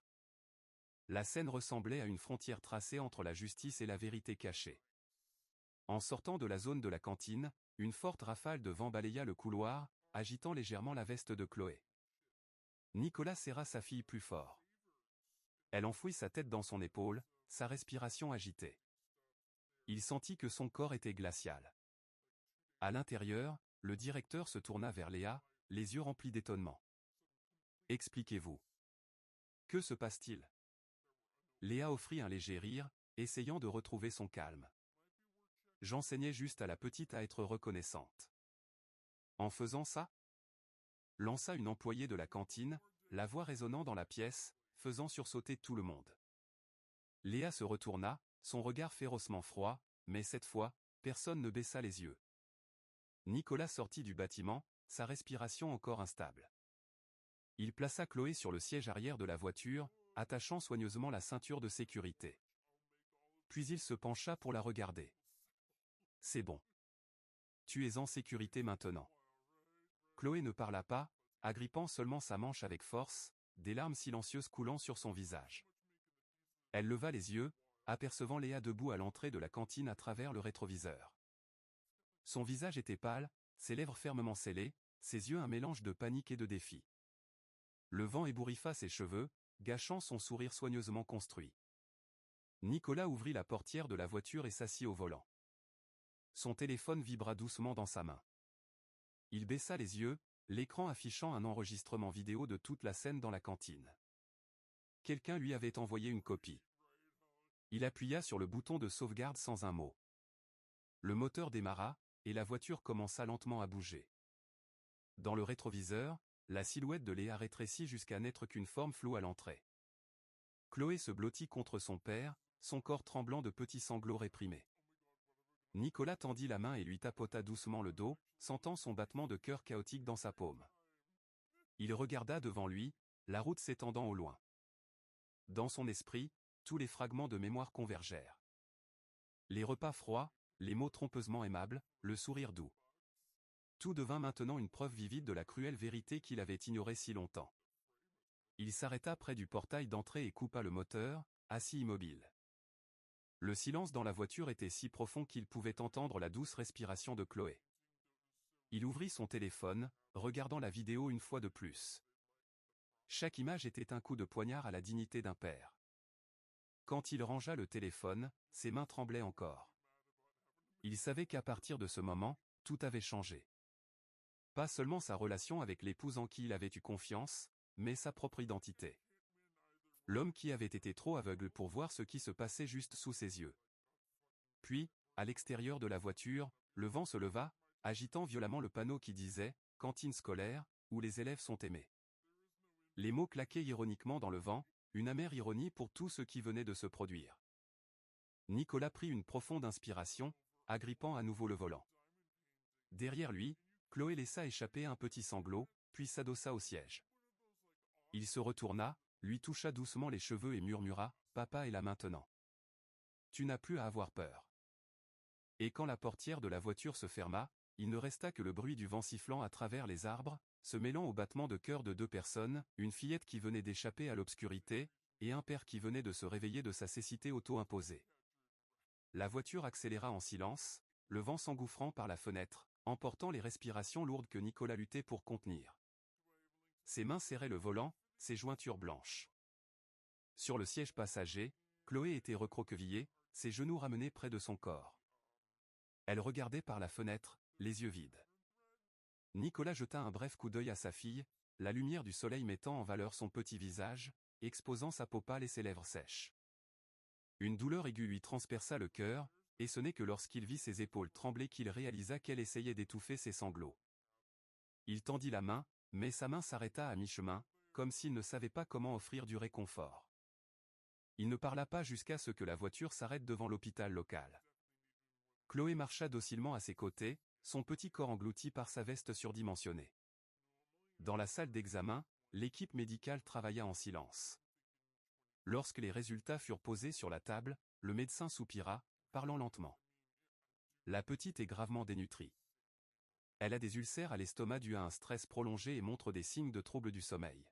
La scène ressemblait à une frontière tracée entre la justice et la vérité cachée. En sortant de la zone de la cantine, une forte rafale de vent balaya le couloir, agitant légèrement la veste de Chloé. Nicolas serra sa fille plus fort. Elle enfouit sa tête dans son épaule, sa respiration agitée. Il sentit que son corps était glacial. À l'intérieur, le directeur se tourna vers Léa, les yeux remplis d'étonnement. « Expliquez-vous. Que se passe-t-il » Léa offrit un léger rire, essayant de retrouver son calme. « J'enseignais juste à la petite à être reconnaissante. » En faisant ça ? Lança une employée de la cantine, la voix résonnant dans la pièce, faisant sursauter tout le monde. Léa se retourna, son regard férocement froid, mais cette fois, personne ne baissa les yeux. Nicolas sortit du bâtiment, sa respiration encore instable. Il plaça Chloé sur le siège arrière de la voiture, attachant soigneusement la ceinture de sécurité. Puis il se pencha pour la regarder. « C'est bon. Tu es en sécurité maintenant. » Chloé ne parla pas, agrippant seulement sa manche avec force, des larmes silencieuses coulant sur son visage. Elle leva les yeux, apercevant Léa debout à l'entrée de la cantine à travers le rétroviseur. Son visage était pâle, ses lèvres fermement scellées, ses yeux un mélange de panique et de défi. Le vent ébouriffa ses cheveux, gâchant son sourire soigneusement construit. Nicolas ouvrit la portière de la voiture et s'assit au volant. Son téléphone vibra doucement dans sa main. Il baissa les yeux, l'écran affichant un enregistrement vidéo de toute la scène dans la cantine. Quelqu'un lui avait envoyé une copie. Il appuya sur le bouton de sauvegarde sans un mot. Le moteur démarra, et la voiture commença lentement à bouger. Dans le rétroviseur, la silhouette de Léa rétrécit jusqu'à n'être qu'une forme floue à l'entrée. Chloé se blottit contre son père, son corps tremblant de petits sanglots réprimés. Nicolas tendit la main et lui tapota doucement le dos, sentant son battement de cœur chaotique dans sa paume. Il regarda devant lui, la route s'étendant au loin. Dans son esprit, tous les fragments de mémoire convergèrent. Les repas froids, les mots trompeusement aimables, le sourire doux. Tout devint maintenant une preuve vivide de la cruelle vérité qu'il avait ignorée si longtemps. Il s'arrêta près du portail d'entrée et coupa le moteur, assis immobile. Le silence dans la voiture était si profond qu'il pouvait entendre la douce respiration de Chloé. Il ouvrit son téléphone, regardant la vidéo une fois de plus. Chaque image était un coup de poignard à la dignité d'un père. Quand il rangea le téléphone, ses mains tremblaient encore. Il savait qu'à partir de ce moment, tout avait changé. Pas seulement sa relation avec l'épouse en qui il avait eu confiance, mais sa propre identité. L'homme qui avait été trop aveugle pour voir ce qui se passait juste sous ses yeux. Puis, à l'extérieur de la voiture, le vent se leva, agitant violemment le panneau qui disait « Cantine scolaire » où les élèves sont aimés. Les mots claquaient ironiquement dans le vent, une amère ironie pour tout ce qui venait de se produire. Nicolas prit une profonde inspiration, agrippant à nouveau le volant. Derrière lui, Chloé laissa échapper un petit sanglot, puis s'adossa au siège. Il se retourna, lui toucha doucement les cheveux et murmura « Papa est là maintenant. Tu n'as plus à avoir peur. » Et quand la portière de la voiture se ferma, il ne resta que le bruit du vent sifflant à travers les arbres, se mêlant au battement de cœur de deux personnes, une fillette qui venait d'échapper à l'obscurité, et un père qui venait de se réveiller de sa cécité auto-imposée. La voiture accéléra en silence, le vent s'engouffrant par la fenêtre, emportant les respirations lourdes que Nicolas luttait pour contenir. Ses mains serraient le volant, ses jointures blanches. Sur le siège passager, Chloé était recroquevillée, ses genoux ramenés près de son corps. Elle regardait par la fenêtre, les yeux vides. Nicolas jeta un bref coup d'œil à sa fille, la lumière du soleil mettant en valeur son petit visage, exposant sa peau pâle et ses lèvres sèches. Une douleur aiguë lui transperça le cœur, et ce n'est que lorsqu'il vit ses épaules trembler qu'il réalisa qu'elle essayait d'étouffer ses sanglots. Il tendit la main, mais sa main s'arrêta à mi-chemin, comme s'il ne savait pas comment offrir du réconfort. Il ne parla pas jusqu'à ce que la voiture s'arrête devant l'hôpital local. Chloé marcha docilement à ses côtés, son petit corps englouti par sa veste surdimensionnée. Dans la salle d'examen, l'équipe médicale travailla en silence. Lorsque les résultats furent posés sur la table, le médecin soupira, parlant lentement. La petite est gravement dénutrie. Elle a des ulcères à l'estomac dus à un stress prolongé et montre des signes de troubles du sommeil.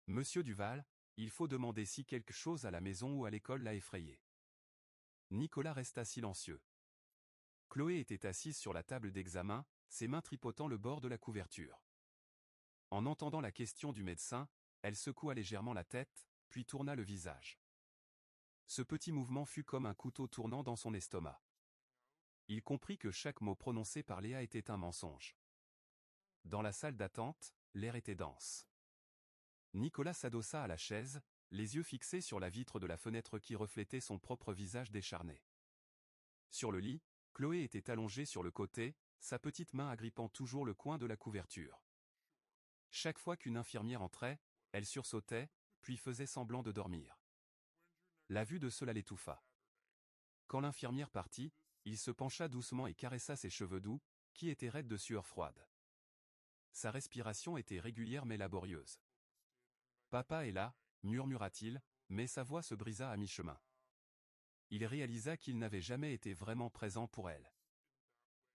Monsieur Duval, il faut demander si quelque chose à la maison ou à l'école l'a effrayé. Nicolas resta silencieux. Chloé était assise sur la table d'examen, ses mains tripotant le bord de la couverture. En entendant la question du médecin, elle secoua légèrement la tête, puis tourna le visage. Ce petit mouvement fut comme un couteau tournant dans son estomac. Il comprit que chaque mot prononcé par Léa était un mensonge. Dans la salle d'attente, l'air était dense. Nicolas s'adossa à la chaise, les yeux fixés sur la vitre de la fenêtre qui reflétait son propre visage décharné. Sur le lit, Chloé était allongée sur le côté, sa petite main agrippant toujours le coin de la couverture. Chaque fois qu'une infirmière entrait, elle sursautait, puis faisait semblant de dormir. La vue de cela l'étouffa. Quand l'infirmière partit, il se pencha doucement et caressa ses cheveux doux, qui étaient raides de sueur froide. Sa respiration était régulière mais laborieuse. « Papa est là », murmura-t-il, mais sa voix se brisa à mi-chemin. Il réalisa qu'il n'avait jamais été vraiment présent pour elle.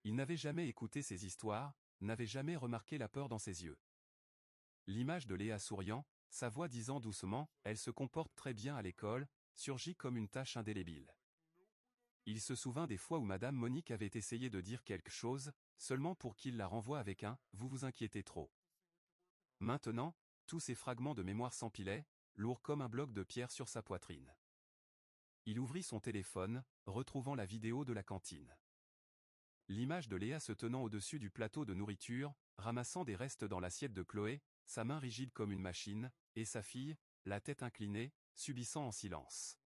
Il n'avait jamais écouté ses histoires, n'avait jamais remarqué la peur dans ses yeux. L'image de Léa souriant, sa voix disant doucement « Elle se comporte très bien à l'école », surgit comme une tache indélébile. Il se souvint des fois où Madame Monique avait essayé de dire quelque chose, seulement pour qu'il la renvoie avec un « Vous vous inquiétez trop ». Maintenant, tous ces fragments de mémoire s'empilaient, lourds comme un bloc de pierre sur sa poitrine. Il ouvrit son téléphone, retrouvant la vidéo de la cantine. L'image de Léa se tenant au-dessus du plateau de nourriture, ramassant des restes dans l'assiette de Chloé, sa main rigide comme une machine, et sa fille, la tête inclinée, subissant en silence.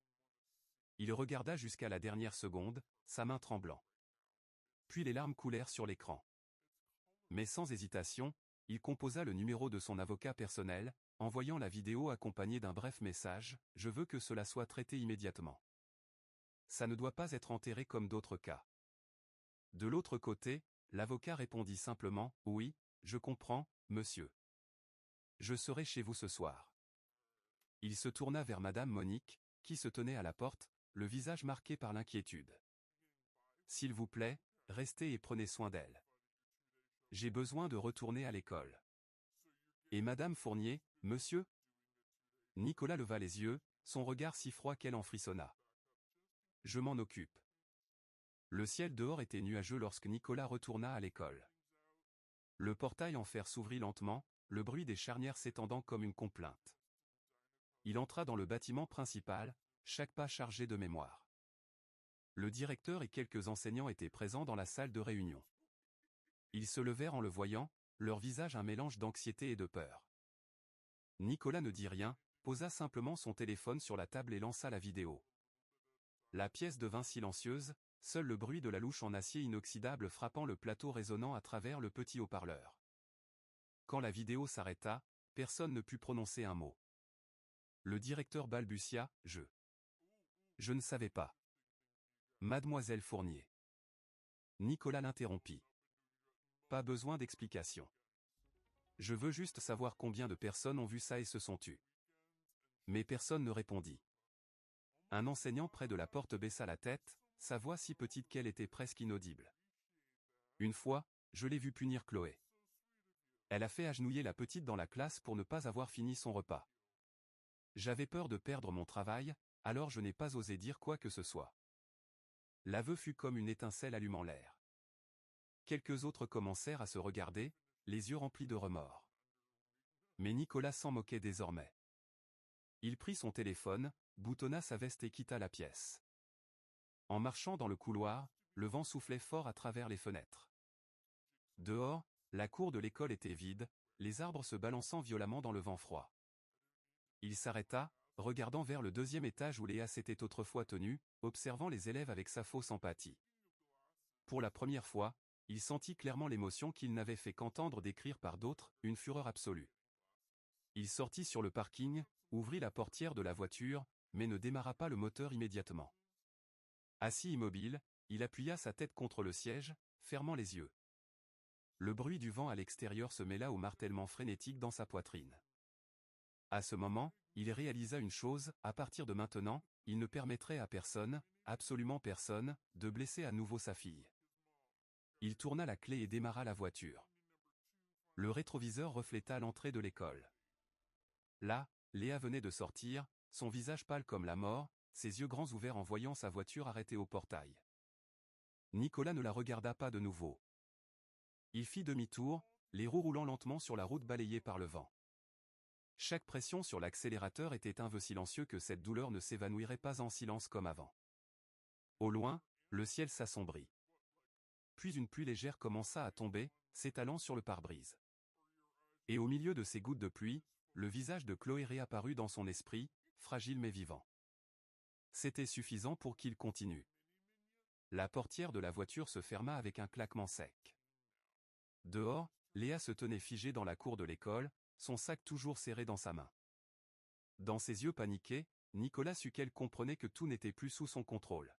Il regarda jusqu'à la dernière seconde, sa main tremblant. Puis les larmes coulèrent sur l'écran. Mais sans hésitation, il composa le numéro de son avocat personnel, envoyant la vidéo accompagnée d'un bref message « Je veux que cela soit traité immédiatement. Ça ne doit pas être enterré comme d'autres cas. » De l'autre côté, l'avocat répondit simplement « Oui, je comprends, monsieur. Je serai chez vous ce soir. » Il se tourna vers Madame Monique, qui se tenait à la porte, le visage marqué par l'inquiétude. « S'il vous plaît, restez et prenez soin d'elle. J'ai besoin de retourner à l'école. » « Et Madame Fournier, monsieur ?» Nicolas leva les yeux, son regard si froid qu'elle en frissonna. « Je m'en occupe. » Le ciel dehors était nuageux lorsque Nicolas retourna à l'école. Le portail en fer s'ouvrit lentement, le bruit des charnières s'étendant comme une complainte. Il entra dans le bâtiment principal, chaque pas chargé de mémoire. Le directeur et quelques enseignants étaient présents dans la salle de réunion. Ils se levèrent en le voyant, leur visage un mélange d'anxiété et de peur. Nicolas ne dit rien, posa simplement son téléphone sur la table et lança la vidéo. La pièce devint silencieuse, seul le bruit de la louche en acier inoxydable frappant le plateau résonnant à travers le petit haut-parleur. Quand la vidéo s'arrêta, personne ne put prononcer un mot. Le directeur balbutia « Je ne savais pas. Mademoiselle Fournier. » Nicolas l'interrompit. « Pas besoin d'explication. Je veux juste savoir combien de personnes ont vu ça et se sont tues. » Mais personne ne répondit. Un enseignant près de la porte baissa la tête, sa voix si petite qu'elle était presque inaudible. « Une fois, je l'ai vue punir Chloé. Elle a fait agenouiller la petite dans la classe pour ne pas avoir fini son repas. J'avais peur de perdre mon travail, alors je n'ai pas osé dire quoi que ce soit. » L'aveu fut comme une étincelle allumant l'air. Quelques autres commencèrent à se regarder, les yeux remplis de remords. Mais Nicolas s'en moquait désormais. Il prit son téléphone, boutonna sa veste et quitta la pièce. En marchant dans le couloir, le vent soufflait fort à travers les fenêtres. Dehors, la cour de l'école était vide, les arbres se balançant violemment dans le vent froid. Il s'arrêta, regardant vers le deuxième étage où Léa s'était autrefois tenue, observant les élèves avec sa fausse empathie. Pour la première fois, il sentit clairement l'émotion qu'il n'avait fait qu'entendre décrire par d'autres, une fureur absolue. Il sortit sur le parking, ouvrit la portière de la voiture, mais ne démarra pas le moteur immédiatement. Assis immobile, il appuya sa tête contre le siège, fermant les yeux. Le bruit du vent à l'extérieur se mêla au martèlement frénétique dans sa poitrine. À ce moment, il réalisa une chose, à partir de maintenant, il ne permettrait à personne, absolument personne, de blesser à nouveau sa fille. Il tourna la clé et démarra la voiture. Le rétroviseur refléta l'entrée de l'école. Là, Léa venait de sortir, son visage pâle comme la mort, ses yeux grands ouverts en voyant sa voiture arrêtée au portail. Nicolas ne la regarda pas de nouveau. Il fit demi-tour, les roues roulant lentement sur la route balayée par le vent. Chaque pression sur l'accélérateur était un vœu silencieux que cette douleur ne s'évanouirait pas en silence comme avant. Au loin, le ciel s'assombrit. Puis une pluie légère commença à tomber, s'étalant sur le pare-brise. Et au milieu de ces gouttes de pluie, le visage de Chloé réapparut dans son esprit, fragile mais vivant. C'était suffisant pour qu'il continue. La portière de la voiture se ferma avec un claquement sec. Dehors, Léa se tenait figée dans la cour de l'école, son sac toujours serré dans sa main. Dans ses yeux paniqués, Nicolas sut qu'elle comprenait que tout n'était plus sous son contrôle.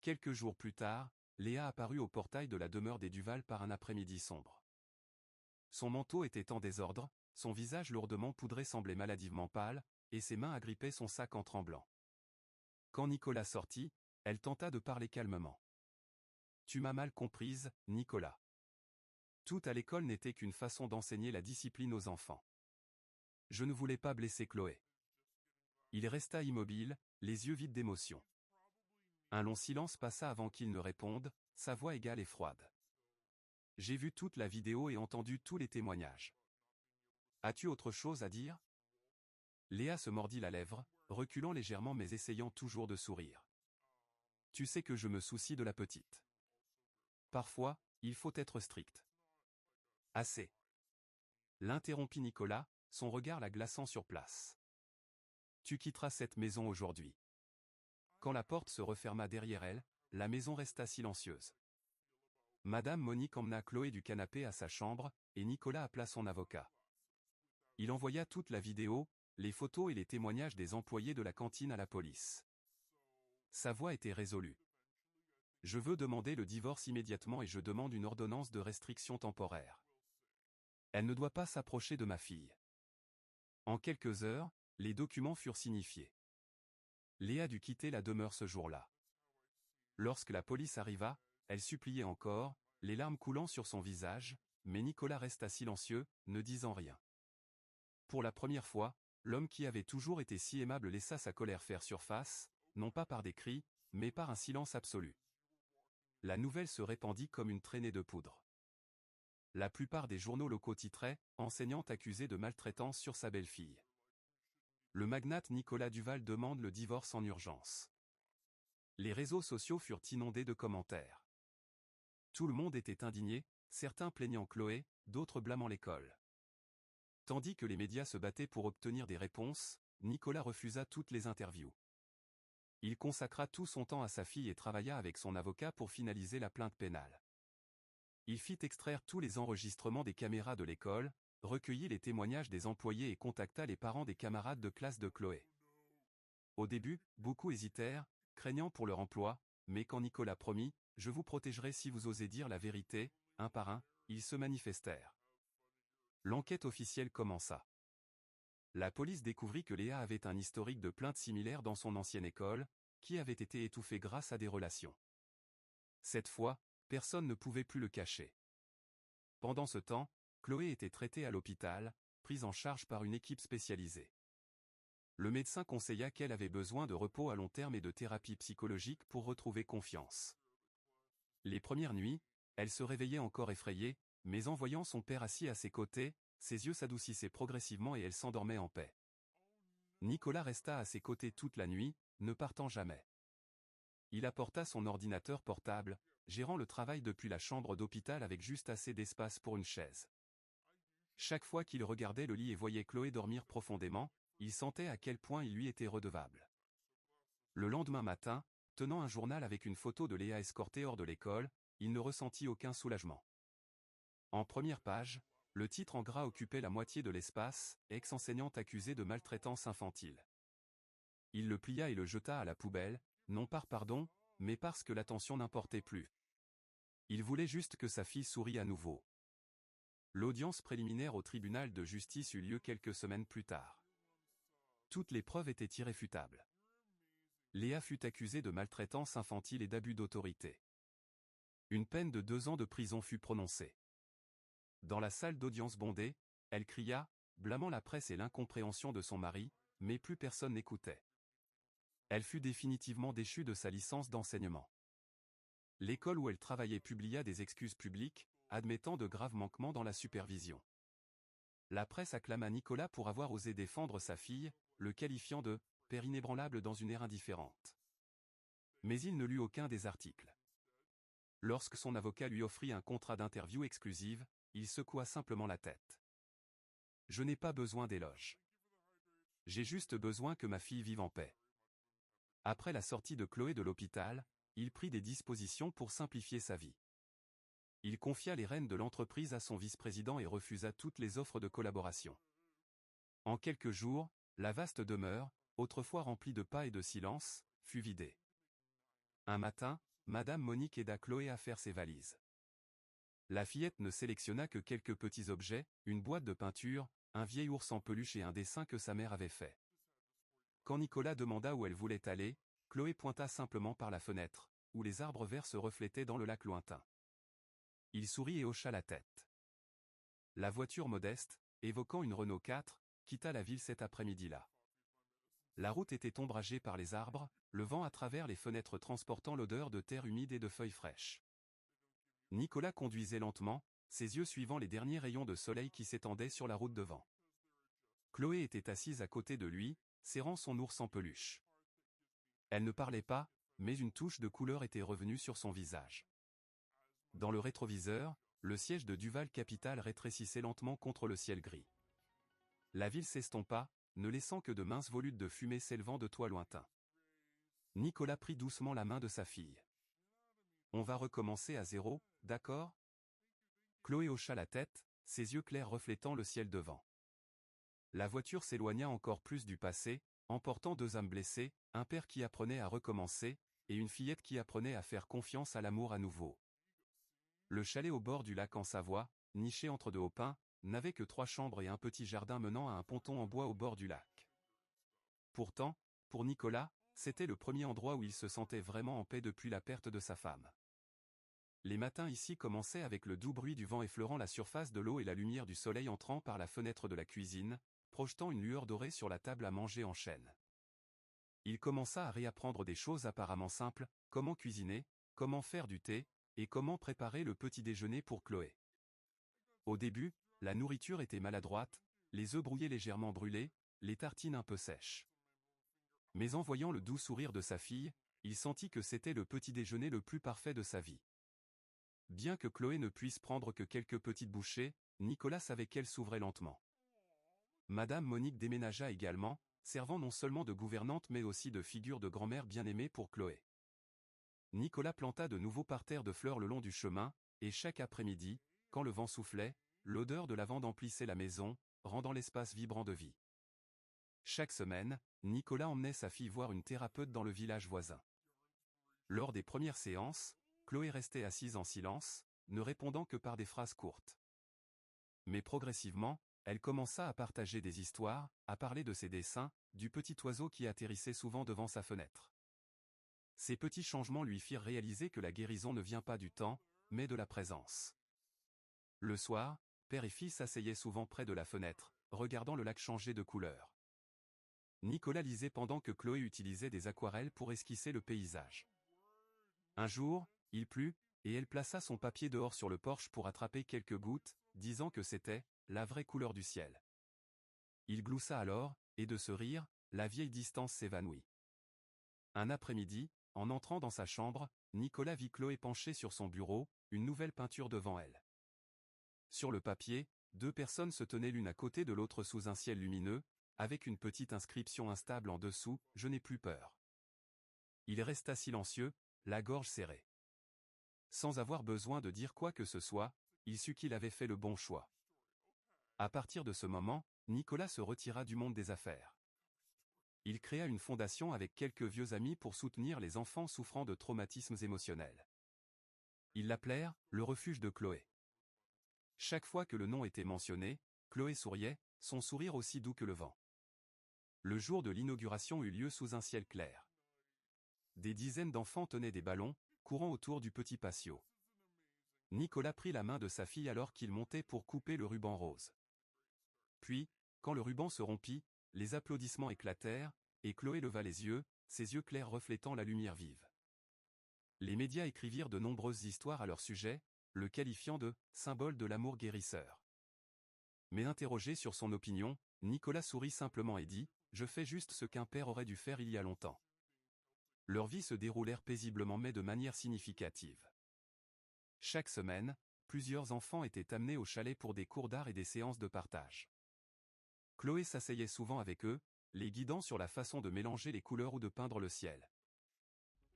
Quelques jours plus tard, Léa apparut au portail de la demeure des Duval par un après-midi sombre. Son manteau était en désordre, son visage lourdement poudré semblait maladivement pâle, et ses mains agrippaient son sac en tremblant. Quand Nicolas sortit, elle tenta de parler calmement. « Tu m'as mal comprise, Nicolas. Tout à l'école n'était qu'une façon d'enseigner la discipline aux enfants. Je ne voulais pas blesser Chloé. » Il resta immobile, les yeux vides d'émotion. Un long silence passa avant qu'il ne réponde, sa voix égale et froide. « J'ai vu toute la vidéo et entendu tous les témoignages. As-tu autre chose à dire ?» Léa se mordit la lèvre, reculant légèrement mais essayant toujours de sourire. « Tu sais que je me soucie de la petite. Parfois, il faut être strict. » « Assez. » L'interrompit Nicolas, son regard la glaçant sur place. « Tu quitteras cette maison aujourd'hui. » Quand la porte se referma derrière elle, la maison resta silencieuse. Madame Monique emmena Chloé du canapé à sa chambre, et Nicolas appela son avocat. Il envoya toute la vidéo, les photos et les témoignages des employés de la cantine à la police. Sa voix était résolue. Je veux demander le divorce immédiatement et je demande une ordonnance de restriction temporaire. Elle ne doit pas s'approcher de ma fille. En quelques heures, les documents furent signifiés. Léa dut quitter la demeure ce jour-là. Lorsque la police arriva, elle suppliait encore, les larmes coulant sur son visage, mais Nicolas resta silencieux, ne disant rien. Pour la première fois, l'homme qui avait toujours été si aimable laissa sa colère faire surface, non pas par des cris, mais par un silence absolu. La nouvelle se répandit comme une traînée de poudre. La plupart des journaux locaux titraient « Enseignante accusée de maltraitance sur sa belle-fille ». Le magnate Nicolas Duval demande le divorce en urgence. Les réseaux sociaux furent inondés de commentaires. Tout le monde était indigné, certains plaignant Chloé, d'autres blâmant l'école. Tandis que les médias se battaient pour obtenir des réponses, Nicolas refusa toutes les interviews. Il consacra tout son temps à sa fille et travailla avec son avocat pour finaliser la plainte pénale. Il fit extraire tous les enregistrements des caméras de l'école, recueillit les témoignages des employés et contacta les parents des camarades de classe de Chloé. Au début, beaucoup hésitèrent, craignant pour leur emploi, mais quand Nicolas promit « Je vous protégerai si vous osez dire la vérité », un par un, ils se manifestèrent. L'enquête officielle commença. La police découvrit que Léa avait un historique de plaintes similaires dans son ancienne école, qui avait été étouffée grâce à des relations. Cette fois, personne ne pouvait plus le cacher. Pendant ce temps, Chloé était traitée à l'hôpital, prise en charge par une équipe spécialisée. Le médecin conseilla qu'elle avait besoin de repos à long terme et de thérapie psychologique pour retrouver confiance. Les premières nuits, elle se réveillait encore effrayée, mais en voyant son père assis à ses côtés, ses yeux s'adoucissaient progressivement et elle s'endormait en paix. Nicolas resta à ses côtés toute la nuit, ne partant jamais. Il apporta son ordinateur portable, gérant le travail depuis la chambre d'hôpital avec juste assez d'espace pour une chaise. Chaque fois qu'il regardait le lit et voyait Chloé dormir profondément, il sentait à quel point il lui était redevable. Le lendemain matin, tenant un journal avec une photo de Léa escortée hors de l'école, il ne ressentit aucun soulagement. En première page, le titre en gras occupait la moitié de l'espace, « Ex-enseignante accusée de maltraitance infantile ». Il le plia et le jeta à la poubelle, non par pardon, mais parce que l'attention n'importait plus. Il voulait juste que sa fille sourie à nouveau. L'audience préliminaire au tribunal de justice eut lieu quelques semaines plus tard. Toutes les preuves étaient irréfutables. Léa fut accusée de maltraitance infantile et d'abus d'autorité. Une peine de 2 ans de prison fut prononcée. Dans la salle d'audience bondée, elle cria, blâmant la presse et l'incompréhension de son mari, mais plus personne n'écoutait. Elle fut définitivement déchue de sa licence d'enseignement. L'école où elle travaillait publia des excuses publiques, admettant de graves manquements dans la supervision. La presse acclama Nicolas pour avoir osé défendre sa fille, le qualifiant de « père inébranlable dans une ère indifférente ». Mais il ne lut aucun des articles. Lorsque son avocat lui offrit un contrat d'interview exclusive, il secoua simplement la tête. « Je n'ai pas besoin d'éloges. J'ai juste besoin que ma fille vive en paix. » Après la sortie de Chloé de l'hôpital, il prit des dispositions pour simplifier sa vie. Il confia les rênes de l'entreprise à son vice-président et refusa toutes les offres de collaboration. En quelques jours, la vaste demeure, autrefois remplie de pas et de silence, fut vidée. Un matin, Madame Monique aida Chloé à faire ses valises. La fillette ne sélectionna que quelques petits objets, une boîte de peinture, un vieil ours en peluche et un dessin que sa mère avait fait. Quand Nicolas demanda où elle voulait aller, Chloé pointa simplement par la fenêtre, où les arbres verts se reflétaient dans le lac lointain. Il sourit et hocha la tête. La voiture modeste, évoquant une Renault 4, quitta la ville cet après-midi-là. La route était ombragée par les arbres, le vent à travers les fenêtres transportant l'odeur de terre humide et de feuilles fraîches. Nicolas conduisait lentement, ses yeux suivant les derniers rayons de soleil qui s'étendaient sur la route devant. Chloé était assise à côté de lui, serrant son ours en peluche. Elle ne parlait pas, mais une touche de couleur était revenue sur son visage. Dans le rétroviseur, le siège de Duval Capital rétrécissait lentement contre le ciel gris. La ville s'estompa, ne laissant que de minces volutes de fumée s'élevant de toits lointains. Nicolas prit doucement la main de sa fille. On va recommencer à zéro, d'accord? Chloé hocha la tête, ses yeux clairs reflétant le ciel devant. La voiture s'éloigna encore plus du passé, emportant 2 âmes blessées, un père qui apprenait à recommencer, et une fillette qui apprenait à faire confiance à l'amour à nouveau. Le chalet au bord du lac en Savoie, niché entre 2 hauts pins, n'avait que 3 chambres et un petit jardin menant à un ponton en bois au bord du lac. Pourtant, pour Nicolas, c'était le premier endroit où il se sentait vraiment en paix depuis la perte de sa femme. Les matins ici commençaient avec le doux bruit du vent effleurant la surface de l'eau et la lumière du soleil entrant par la fenêtre de la cuisine, projetant une lueur dorée sur la table à manger en chêne. Il commença à réapprendre des choses apparemment simples, comment cuisiner, comment faire du thé, et comment préparer le petit déjeuner pour Chloé. Au début, la nourriture était maladroite, les œufs brouillés légèrement brûlés, les tartines un peu sèches. Mais en voyant le doux sourire de sa fille, il sentit que c'était le petit déjeuner le plus parfait de sa vie. Bien que Chloé ne puisse prendre que quelques petites bouchées, Nicolas savait qu'elle s'ouvrait lentement. Madame Monique déménagea également, servant non seulement de gouvernante mais aussi de figure de grand-mère bien-aimée pour Chloé. Nicolas planta de nouveaux parterres de fleurs le long du chemin, et chaque après-midi, quand le vent soufflait, l'odeur de lavande emplissait la maison, rendant l'espace vibrant de vie. Chaque semaine, Nicolas emmenait sa fille voir une thérapeute dans le village voisin. Lors des premières séances, Chloé restait assise en silence, ne répondant que par des phrases courtes. Mais progressivement, elle commença à partager des histoires, à parler de ses dessins, du petit oiseau qui atterrissait souvent devant sa fenêtre. Ces petits changements lui firent réaliser que la guérison ne vient pas du temps, mais de la présence. Le soir, père et fille s'asseyaient souvent près de la fenêtre, regardant le lac changer de couleur. Nicolas lisait pendant que Chloé utilisait des aquarelles pour esquisser le paysage. Un jour, il plut, et elle plaça son papier dehors sur le porche pour attraper quelques gouttes, disant que c'était la vraie couleur du ciel. Il gloussa alors, et de ce rire, la vieille distance s'évanouit. Un après-midi, en entrant dans sa chambre, Nicolas vit Chloé penchée sur son bureau, une nouvelle peinture devant elle. Sur le papier, 2 personnes se tenaient l'une à côté de l'autre sous un ciel lumineux, avec une petite inscription instable en dessous, « Je n'ai plus peur ». Il resta silencieux, la gorge serrée. Sans avoir besoin de dire quoi que ce soit, il sut qu'il avait fait le bon choix. À partir de ce moment, Nicolas se retira du monde des affaires. Il créa une fondation avec quelques vieux amis pour soutenir les enfants souffrant de traumatismes émotionnels. Ils l'appelèrent « le refuge de Chloé ». Chaque fois que le nom était mentionné, Chloé souriait, son sourire aussi doux que le vent. Le jour de l'inauguration eut lieu sous un ciel clair. Des dizaines d'enfants tenaient des ballons, courant autour du petit patio. Nicolas prit la main de sa fille alors qu'il montait pour couper le ruban rose. Puis, quand le ruban se rompit, les applaudissements éclatèrent, et Chloé leva les yeux, ses yeux clairs reflétant la lumière vive. Les médias écrivirent de nombreuses histoires à leur sujet, le qualifiant de « symbole de l'amour guérisseur ». Mais interrogé sur son opinion, Nicolas sourit simplement et dit « Je fais juste ce qu'un père aurait dû faire il y a longtemps ». Leurs vies se déroulèrent paisiblement mais de manière significative. Chaque semaine, plusieurs enfants étaient amenés au chalet pour des cours d'art et des séances de partage. Chloé s'asseyait souvent avec eux, les guidant sur la façon de mélanger les couleurs ou de peindre le ciel.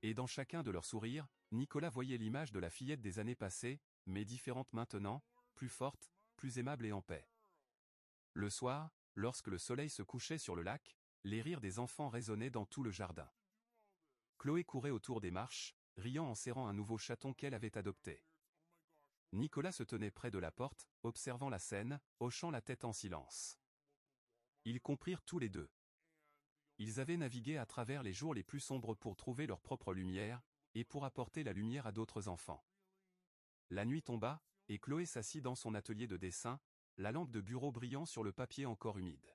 Et dans chacun de leurs sourires, Nicolas voyait l'image de la fillette des années passées, mais différente maintenant, plus forte, plus aimable et en paix. Le soir, lorsque le soleil se couchait sur le lac, les rires des enfants résonnaient dans tout le jardin. Chloé courait autour des marches, riant en serrant un nouveau chaton qu'elle avait adopté. Nicolas se tenait près de la porte, observant la scène, hochant la tête en silence. Ils comprirent tous les deux. Ils avaient navigué à travers les jours les plus sombres pour trouver leur propre lumière, et pour apporter la lumière à d'autres enfants. La nuit tomba, et Chloé s'assit dans son atelier de dessin, la lampe de bureau brillant sur le papier encore humide.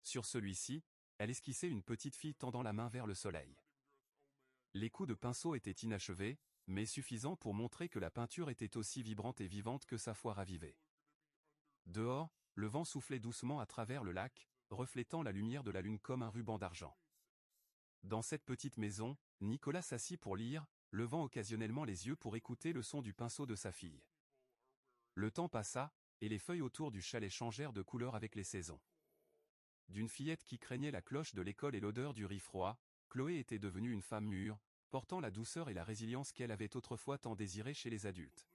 Sur celui-ci, elle esquissait une petite fille tendant la main vers le soleil. Les coups de pinceau étaient inachevés, mais suffisants pour montrer que la peinture était aussi vibrante et vivante que sa foi ravivée. Dehors, le vent soufflait doucement à travers le lac, reflétant la lumière de la lune comme un ruban d'argent. Dans cette petite maison, Nicolas s'assit pour lire, levant occasionnellement les yeux pour écouter le son du pinceau de sa fille. Le temps passa, et les feuilles autour du chalet changèrent de couleur avec les saisons. D'une fillette qui craignait la cloche de l'école et l'odeur du riz froid, Chloé était devenue une femme mûre, portant la douceur et la résilience qu'elle avait autrefois tant désirées chez les adultes.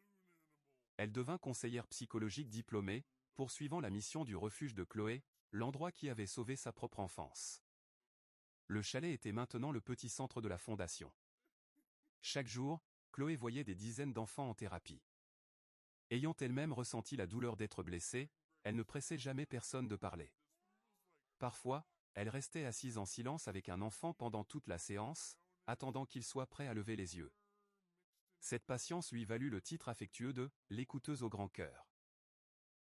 Elle devint conseillère psychologique diplômée, poursuivant la mission du refuge de Chloé, l'endroit qui avait sauvé sa propre enfance. Le chalet était maintenant le petit centre de la fondation. Chaque jour, Chloé voyait des dizaines d'enfants en thérapie. Ayant elle-même ressenti la douleur d'être blessée, elle ne pressait jamais personne de parler. Parfois, elle restait assise en silence avec un enfant pendant toute la séance, attendant qu'il soit prêt à lever les yeux. Cette patience lui valut le titre affectueux de « l'écouteuse au grand cœur ».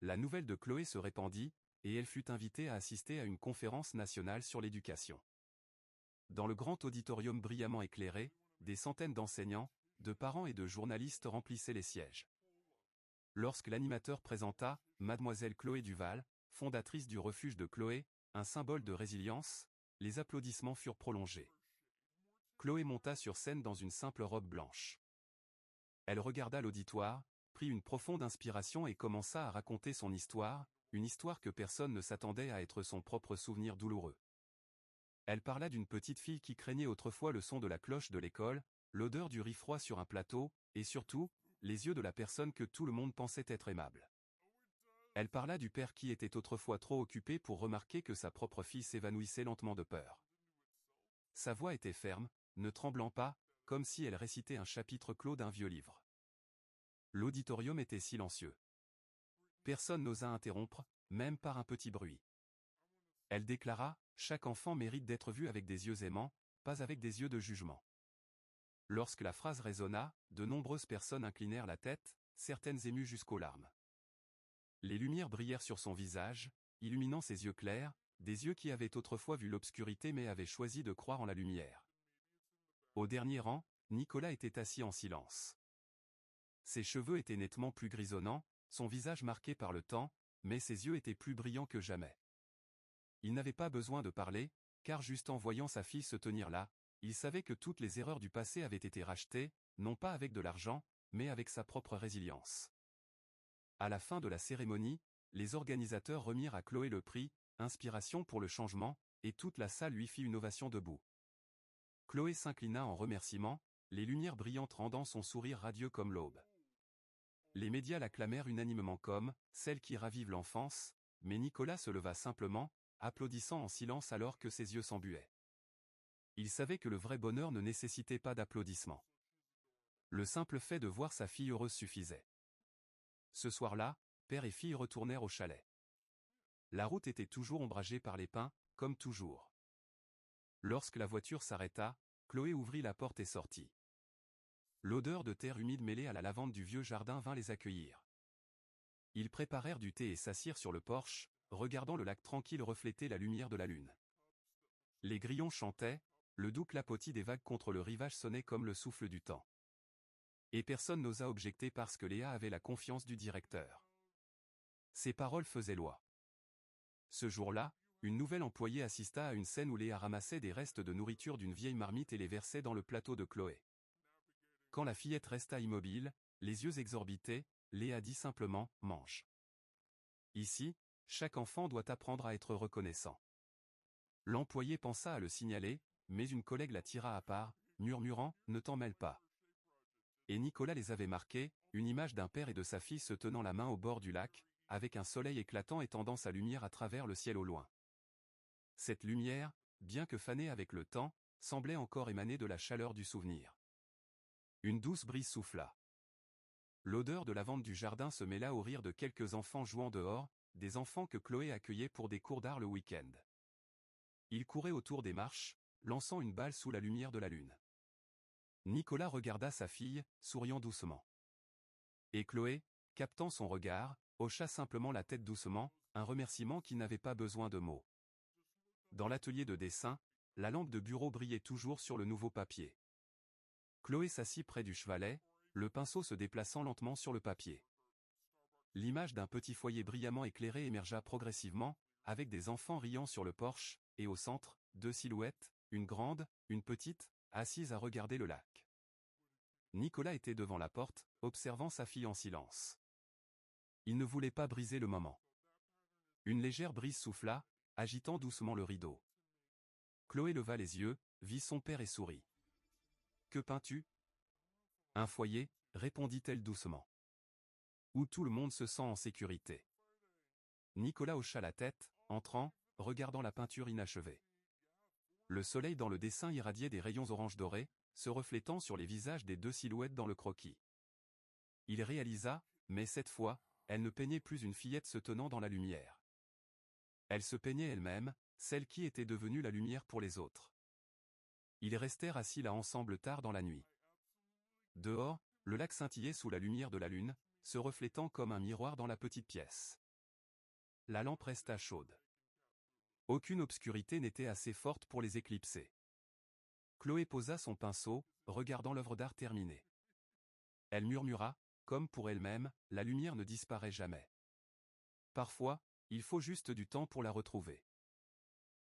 La nouvelle de Chloé se répandit, et elle fut invitée à assister à une conférence nationale sur l'éducation. Dans le grand auditorium brillamment éclairé, des centaines d'enseignants, de parents et de journalistes remplissaient les sièges. Lorsque l'animateur présenta « Mademoiselle Chloé Duval, fondatrice du refuge de Chloé, un symbole de résilience », les applaudissements furent prolongés. Chloé monta sur scène dans une simple robe blanche. Elle regarda l'auditoire, prit une profonde inspiration et commença à raconter son histoire, une histoire que personne ne s'attendait à être son propre souvenir douloureux. Elle parla d'une petite fille qui craignait autrefois le son de la cloche de l'école, l'odeur du riz froid sur un plateau, et surtout, les yeux de la personne que tout le monde pensait être aimable. Elle parla du père qui était autrefois trop occupé pour remarquer que sa propre fille s'évanouissait lentement de peur. Sa voix était ferme, ne tremblant pas, comme si elle récitait un chapitre clos d'un vieux livre. L'auditorium était silencieux. Personne n'osa interrompre, même par un petit bruit. Elle déclara « Chaque enfant mérite d'être vu avec des yeux aimants, pas avec des yeux de jugement ». Lorsque la phrase résonna, de nombreuses personnes inclinèrent la tête, certaines émues jusqu'aux larmes. Les lumières brillèrent sur son visage, illuminant ses yeux clairs, des yeux qui avaient autrefois vu l'obscurité mais avaient choisi de croire en la lumière. Au dernier rang, Nicolas était assis en silence. Ses cheveux étaient nettement plus grisonnants, son visage marqué par le temps, mais ses yeux étaient plus brillants que jamais. Il n'avait pas besoin de parler, car juste en voyant sa fille se tenir là, il savait que toutes les erreurs du passé avaient été rachetées, non pas avec de l'argent, mais avec sa propre résilience. À la fin de la cérémonie, les organisateurs remirent à Chloé le prix « Inspiration pour le changement » et toute la salle lui fit une ovation debout. Chloé s'inclina en remerciement, les lumières brillantes rendant son sourire radieux comme l'aube. Les médias l'acclamèrent unanimement comme « celle qui ravive l'enfance », mais Nicolas se leva simplement, applaudissant en silence alors que ses yeux s'embuaient. Il savait que le vrai bonheur ne nécessitait pas d'applaudissements. Le simple fait de voir sa fille heureuse suffisait. Ce soir-là, père et fille retournèrent au chalet. La route était toujours ombragée par les pins, comme toujours. Lorsque la voiture s'arrêta, Chloé ouvrit la porte et sortit. L'odeur de terre humide mêlée à la lavande du vieux jardin vint les accueillir. Ils préparèrent du thé et s'assirent sur le porche, regardant le lac tranquille refléter la lumière de la lune. Les grillons chantaient, le doux clapotis des vagues contre le rivage sonnait comme le souffle du temps. Et personne n'osa objecter parce que Léa avait la confiance du directeur. Ses paroles faisaient loi. Ce jour-là, une nouvelle employée assista à une scène où Léa ramassait des restes de nourriture d'une vieille marmite et les versait dans le plateau de Chloé. Quand la fillette resta immobile, les yeux exorbités, Léa dit simplement « mange ». Ici, chaque enfant doit apprendre à être reconnaissant. L'employé pensa à le signaler, mais une collègue la tira à part, murmurant « ne t'en mêle pas ». Et Nicolas les avait marqués, une image d'un père et de sa fille se tenant la main au bord du lac, avec un soleil éclatant étendant sa lumière à travers le ciel au loin. Cette lumière, bien que fanée avec le temps, semblait encore émaner de la chaleur du souvenir. Une douce brise souffla. L'odeur de lavande du jardin se mêla au rire de quelques enfants jouant dehors, des enfants que Chloé accueillait pour des cours d'art le week-end. Ils couraient autour des marches, lançant une balle sous la lumière de la lune. Nicolas regarda sa fille, souriant doucement. Et Chloé, captant son regard, hocha simplement la tête doucement, un remerciement qui n'avait pas besoin de mots. Dans l'atelier de dessin, la lampe de bureau brillait toujours sur le nouveau papier. Chloé s'assit près du chevalet, le pinceau se déplaçant lentement sur le papier. L'image d'un petit foyer brillamment éclairé émergea progressivement, avec des enfants riant sur le porche, et au centre, deux silhouettes, une grande, une petite, assises à regarder le lac. Nicolas était devant la porte, observant sa fille en silence. Il ne voulait pas briser le moment. Une légère brise souffla, agitant doucement le rideau. Chloé leva les yeux, vit son père et sourit. Que peins-tu? Un foyer, répondit-elle doucement. Où tout le monde se sent en sécurité. Nicolas hocha la tête, entrant, regardant la peinture inachevée. Le soleil dans le dessin irradiait des rayons orange dorés, se reflétant sur les visages des deux silhouettes dans le croquis. Il réalisa, mais cette fois, elle ne peignait plus une fillette se tenant dans la lumière. Elle se peignait elle-même, celle qui était devenue la lumière pour les autres. Ils restèrent assis là ensemble tard dans la nuit. Dehors, le lac scintillait sous la lumière de la lune, se reflétant comme un miroir dans la petite pièce. La lampe resta chaude. Aucune obscurité n'était assez forte pour les éclipser. Chloé posa son pinceau, regardant l'œuvre d'art terminée. Elle murmura, comme pour elle-même, la lumière ne disparaît jamais. Parfois, il faut juste du temps pour la retrouver.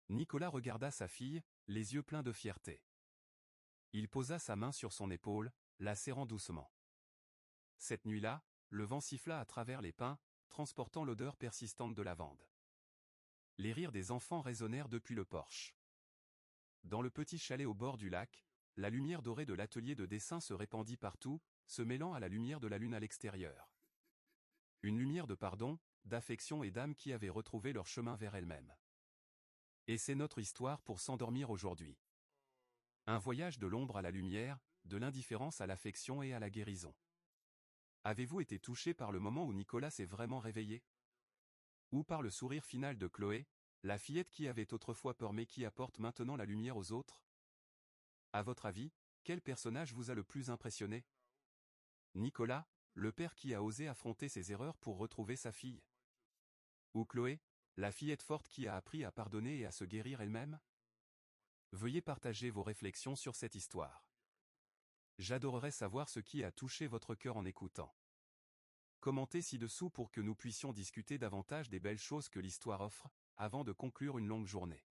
Nicolas regarda sa fille, les yeux pleins de fierté. Il posa sa main sur son épaule, la serrant doucement. Cette nuit-là, le vent siffla à travers les pins, transportant l'odeur persistante de lavande. Les rires des enfants résonnèrent depuis le porche. Dans le petit chalet au bord du lac, la lumière dorée de l'atelier de dessin se répandit partout, se mêlant à la lumière de la lune à l'extérieur. Une lumière de pardon, d'affection et d'âme qui avaient retrouvé leur chemin vers elles-mêmes. Et c'est notre histoire pour s'endormir aujourd'hui. Un voyage de l'ombre à la lumière, de l'indifférence à l'affection et à la guérison. Avez-vous été touché par le moment où Nicolas s'est vraiment réveillé? Ou par le sourire final de Chloé, la fillette qui avait autrefois peur mais qui apporte maintenant la lumière aux autres? À votre avis, quel personnage vous a le plus impressionné? Nicolas, le père qui a osé affronter ses erreurs pour retrouver sa fille? Ou Chloé, la fillette forte qui a appris à pardonner et à se guérir elle-même? Veuillez partager vos réflexions sur cette histoire. J'adorerais savoir ce qui a touché votre cœur en écoutant. Commentez ci-dessous pour que nous puissions discuter davantage des belles choses que l'histoire offre, avant de conclure une longue journée.